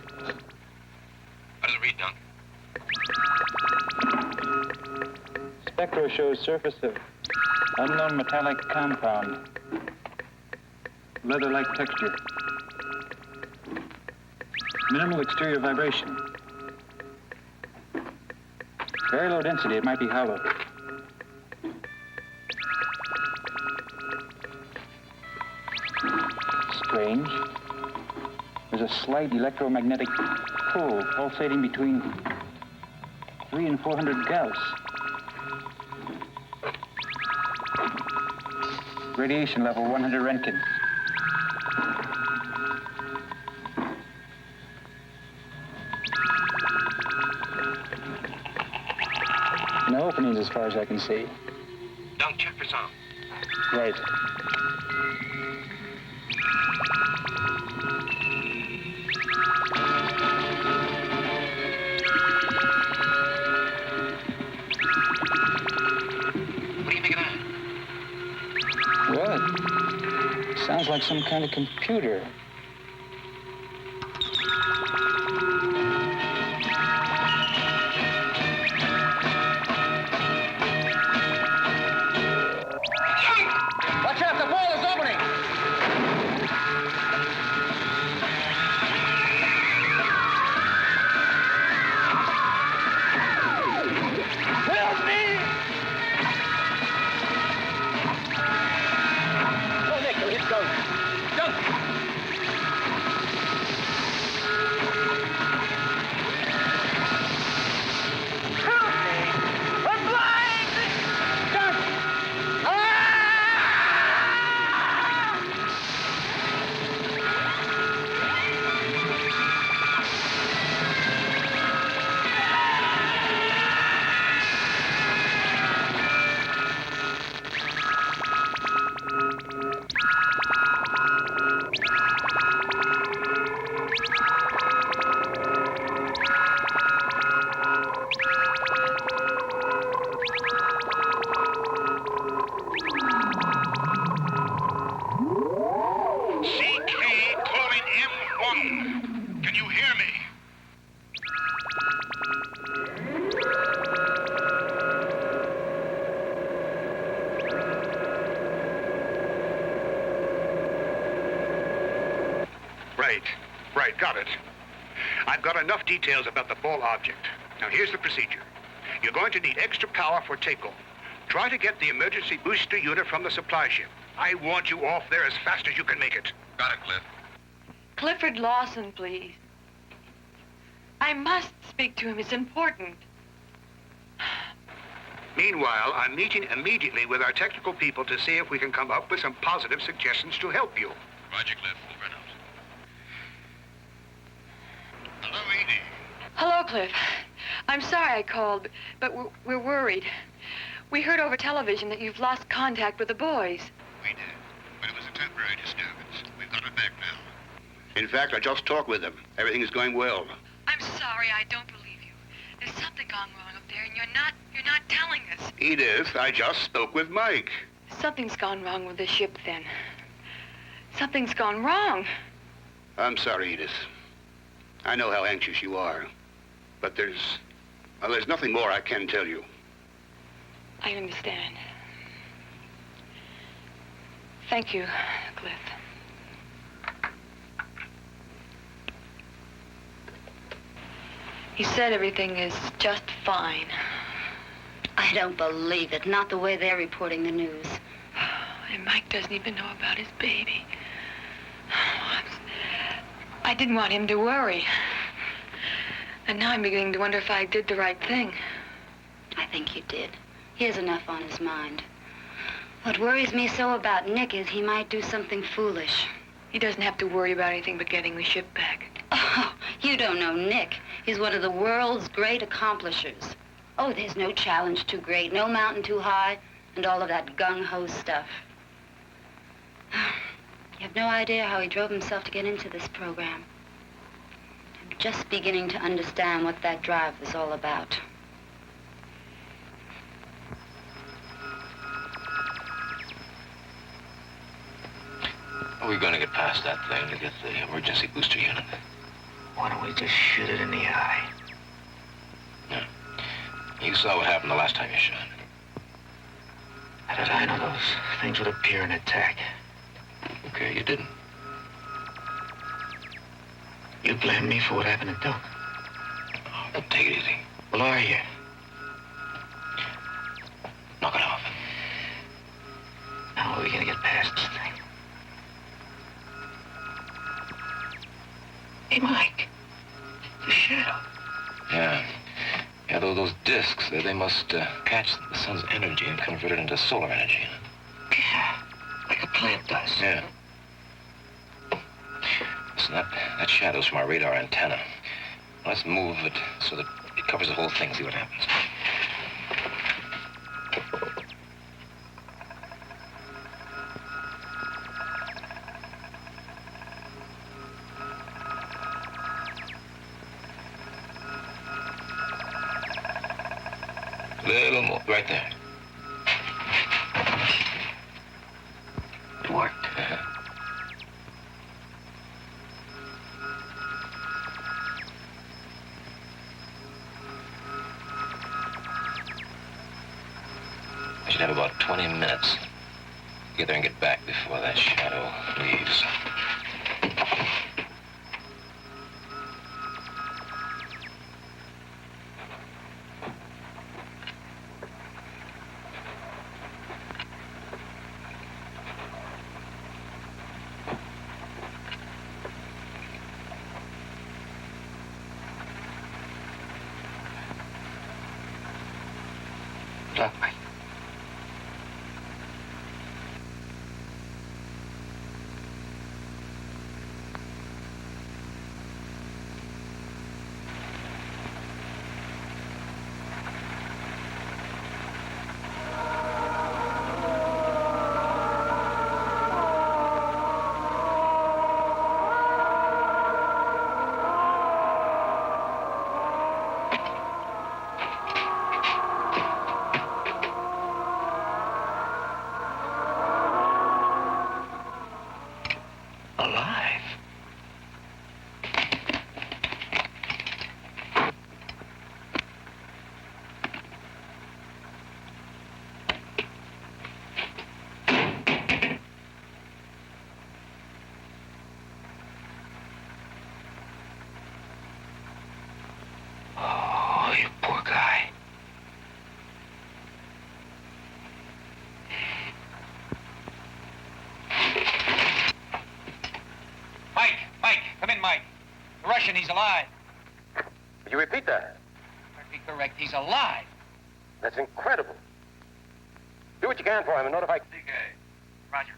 How does it read, Dunk? Spectro shows surface of unknown metallic compound. Leather-like texture. Minimal exterior vibration. Very low density. It might be hollow. Strange. There's a slight electromagnetic pull pulsating between 300 and 400 Gauss. Radiation level 100 Roentgen. No openings as far as I can see. Dunk, check for sound. Right. What do you think of that? Well, it sounds like some kind of computer. Watch out, the ball is opening! Help me! Go, Nick, go, hit, go. Jump! Help me! I'm blind! Jump! CK calling M1. Can you hear me? Right, got it. I've got enough details about the ball object. Now here's the procedure. You're going to need extra power for takeoff. Try to get the emergency booster unit from the supply ship. I want you off there as fast as you can make it. Got it, Cliff. Clifford Lawson, please. I must speak to him. It's important. Meanwhile, I'm meeting immediately with our technical people to see if we can come up with some positive suggestions to help you. Roger, Cliff. Over and out. Hello, Edie. Hello, Cliff. I'm sorry I called, but we're worried. We heard over television that you've lost contact with the boys. We did, but it was a temporary disturbance. We've got it back now. In fact, I just talked with them. Everything is going well. I'm sorry, I don't believe you. There's something gone wrong up there, and you're not telling us. Edith, I just spoke with Mike. Something's gone wrong with the ship, then. Something's gone wrong. I'm sorry, Edith. I know how anxious you are, but there's nothing more I can tell you. I understand. Thank you, Cliff. He said everything is just fine. I don't believe it. Not the way they're reporting the news. And Mike doesn't even know about his baby. I didn't want him to worry. And now I'm beginning to wonder if I did the right thing. I think you did. He has enough on his mind. What worries me so about Nick is he might do something foolish. He doesn't have to worry about anything but getting the ship back. Oh, you don't know Nick. He's one of the world's great accomplishers. Oh, there's no challenge too great, no mountain too high, and all of that gung-ho stuff. You have no idea how he drove himself to get into this program. I'm just beginning to understand what that drive was all about. How are we going to get past that thing to get the emergency booster unit? Why don't we just shoot it in the eye? Yeah. You saw what happened the last time you shot. How did I know those things would appear and attack? Okay, you didn't. You blame me for what happened to Duck. Oh, take it easy. Well, are you? Knock it off. How are we gonna get past this thing? Hey, Mike. The shadow. Yeah. Yeah, those discs, they must catch the sun's energy and convert it into solar energy. Yeah, like a plant does. Yeah. Listen, that shadow's from our radar antenna. Let's move it so that it covers the whole thing, see what happens. Little more, right there. It worked. I should have about 20 minutes to get there and get back before that shadow leaves. Look, Mike. Alive. Oh, you poor guy. Mike, come in, Mike. The Russian, he's alive. Would you repeat that? Perfectly correct, he's alive. That's incredible. Do what you can for him and notify... CK. Roger.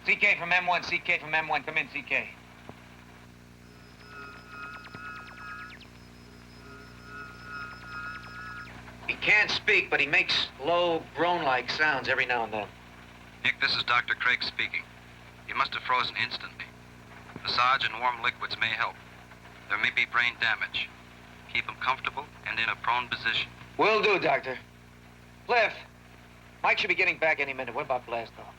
CK from M1, CK from M1. Come in, CK. He can't speak, but he makes low, groan-like sounds every now and then. Nick, this is Dr. Craig speaking. He must have frozen instantly. Massage and warm liquids may help. There may be brain damage. Keep him comfortable and in a prone position. Will do, Doctor. Cliff, Mike should be getting back any minute. What about Blastoff?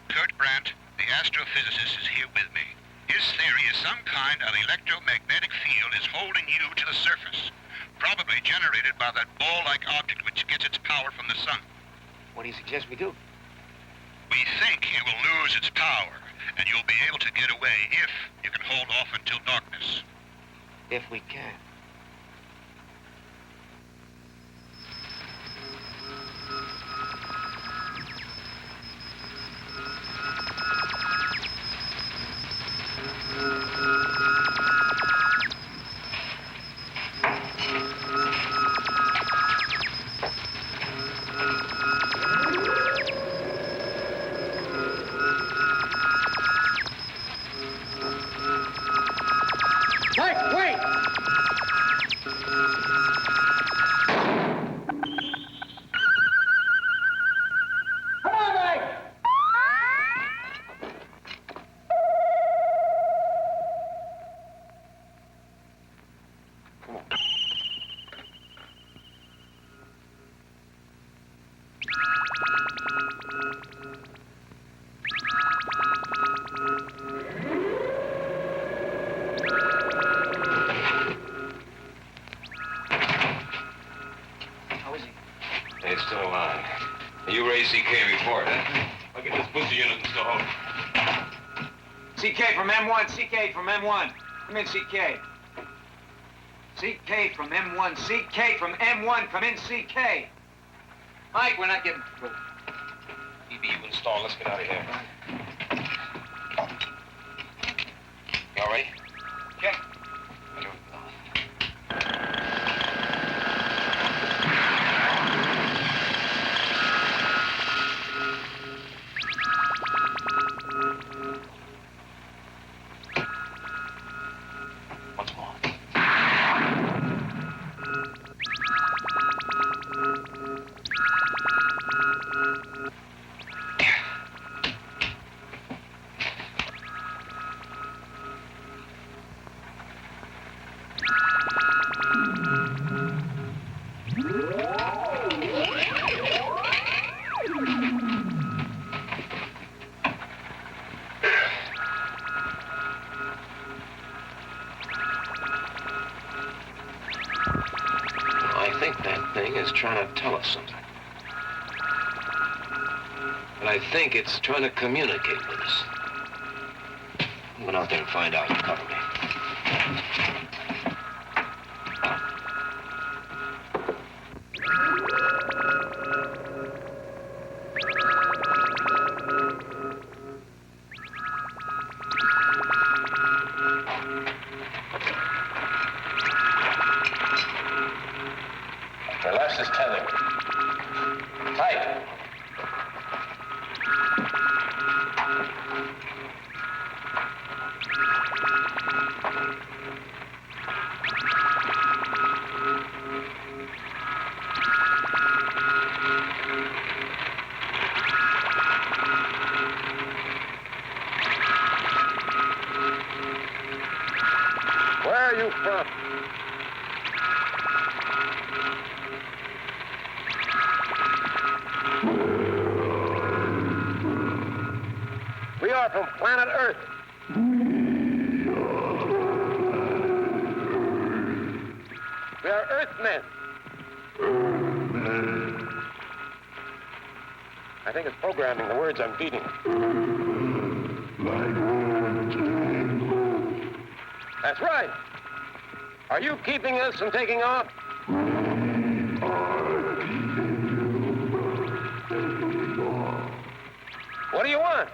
Kurt Brandt, the astrophysicist, is here with me. His theory is some kind of electromagnetic field is holding you to the surface, probably generated by that ball-like object which gets its power from the sun. What do you suggest we do? We think it will lose its power, and you'll be able to get away if you can hold off until darkness. If we can. Mike, wait! How is he? He's still alive. You raise CK report, huh? I'll get this booster unit installed. CK from M1, CK from M1. Come in, CK. CK from M1, CK from M1, come in, CK. Mike, we're not getting through. EBU installed. Let's get out of here. You all ready? Okay. Once more. I think that thing is trying to tell us something. But I think it's trying to communicate with us. I'm going out there and find out. You cover me. Relax this tether. Tight. Where are you from? We are from planet Earth. We are Earthmen. I think it's programming the words I'm feeding. That's right. Are you keeping us from taking off? What do you want?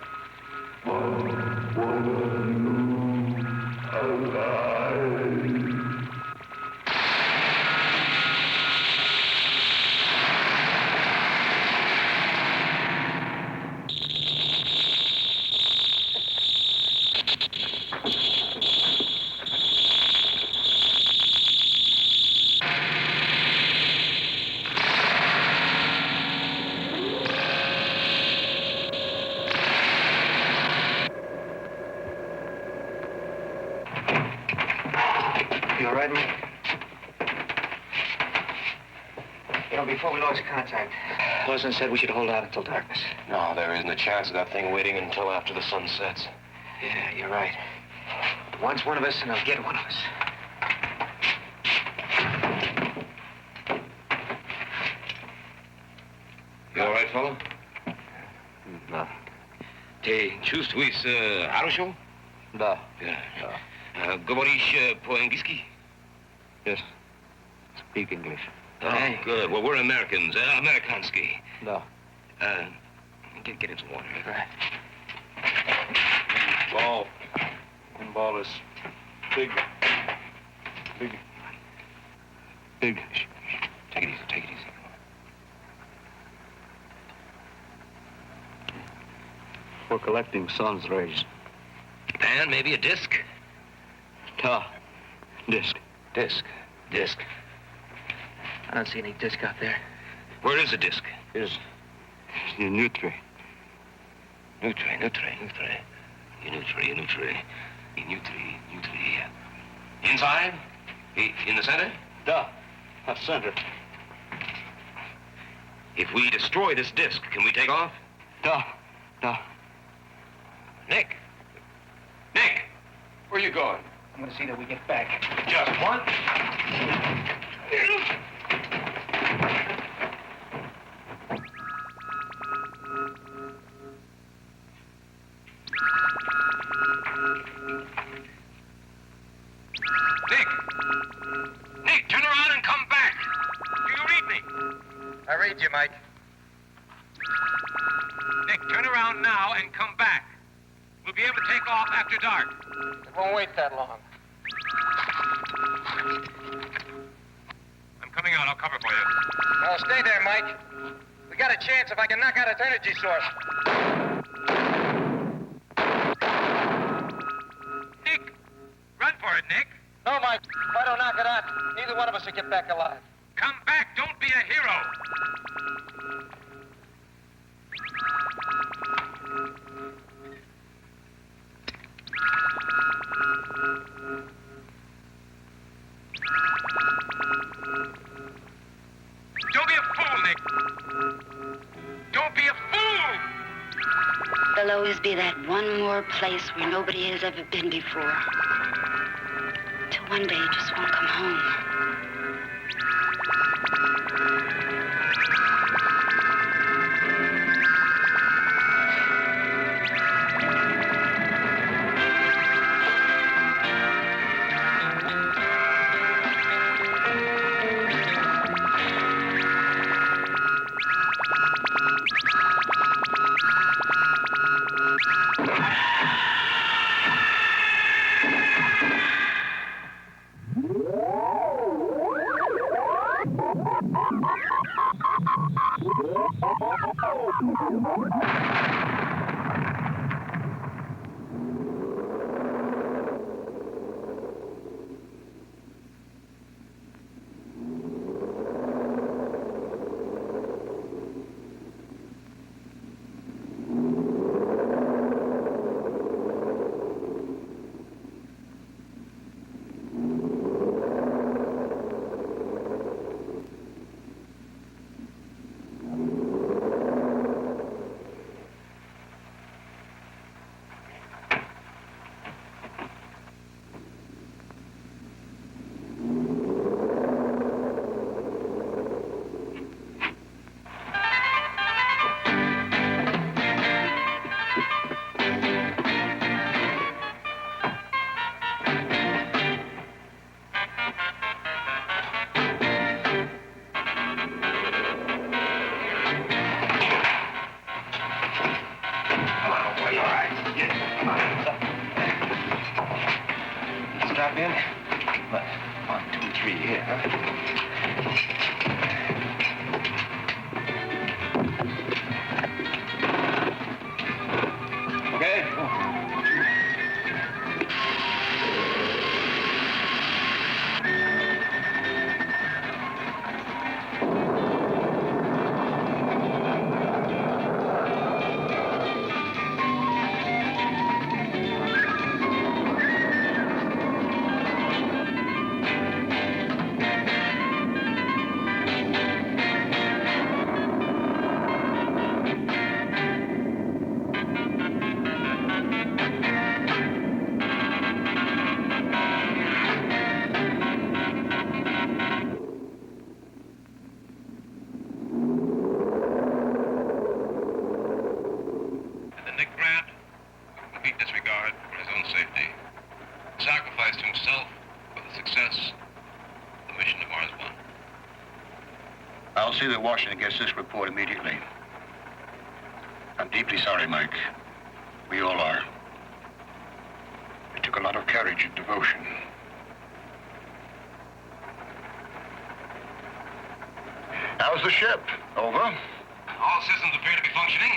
You all right, man? You know, before we lost contact, Lawson said we should hold out until darkness. No, there isn't a chance of that thing waiting until after the sun sets. Yeah, you're right. One's one of us, and they'll get one of us. You all right, fella? No. Ты чувствуешь хорошо? Да. Говоришь по-английски? Yes. Speak English. Oh, good. Well, we're Americans. Amerikansky. No. Get him some water. Right. Ball. One ball is big. Big. Take it easy. Take it easy. For collecting sun's rays. And maybe a disc? Ta. Disc. Disc. I don't see any disc out there. Where is the disc? Is the Nutri. Nutri. Inside? In the center? Da. Center. If we destroy this disc, can we take off? No. Nick! Nick! Where are you going? I'm going to see that we get back. Just one. Nick, turn around and come back. Do you read me? I read you, Mike. Nick, turn around now and come back. We'll be able to take off after dark. It won't wait that long. I'm coming out. I'll cover for you. Now, stay there, Mike. We got a chance if I can knock out its energy source. Nick! Run for it, Nick. No, Mike. If I don't knock it out, neither one of us will get back alive. Come back. Don't be a hero. Don't be a fool, Nick. Don't be a fool! There'll always be that one more place where nobody has ever been before. Till one day you just won't come home. Strap in? What? 1, 2, 3, here, huh? Okay? Sacrificed himself for the success of the mission to Mars 1. I'll see that Washington gets this report immediately. I'm deeply sorry, Mike. We all are. It took a lot of courage and devotion. How's the ship? Over? All systems appear to be functioning.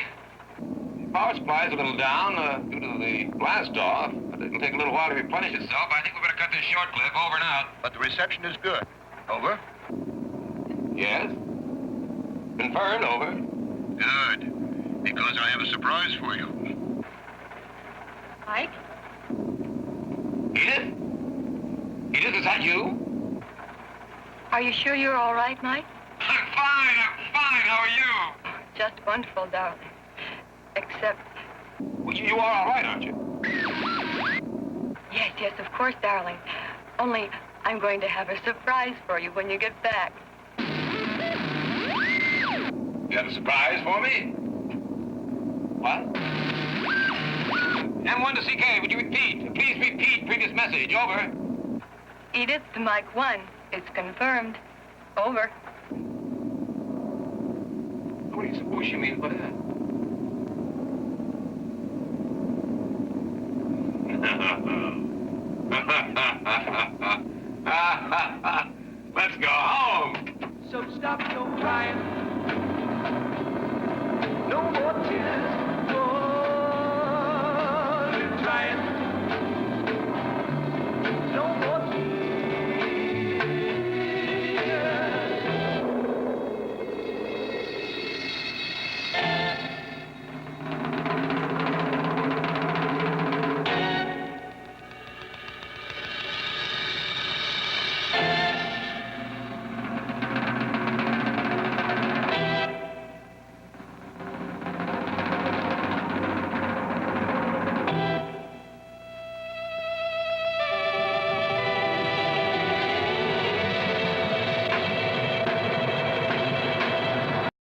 Power supply is a little down due to the blast off, but it'll take a little while to replenish itself. I think we better cut this short, Cliff. Over and out. But the reception is good. Over? Yes? Confirmed, over. Good. Because I have a surprise for you. Mike? Edith? Edith, is that you? Are you sure you're all right, Mike? I'm fine. fine. How are you? Just wonderful, darling. Except... Well, you are all right, aren't you? Yes, yes, of course, darling. Only I'm going to have a surprise for you when you get back. You have a surprise for me? What? M1 to CK, would you repeat? Please repeat previous message. Over. Edith to Mike 1. It's confirmed. Over. What do you suppose she means by that? Let's go home. So stop your crying.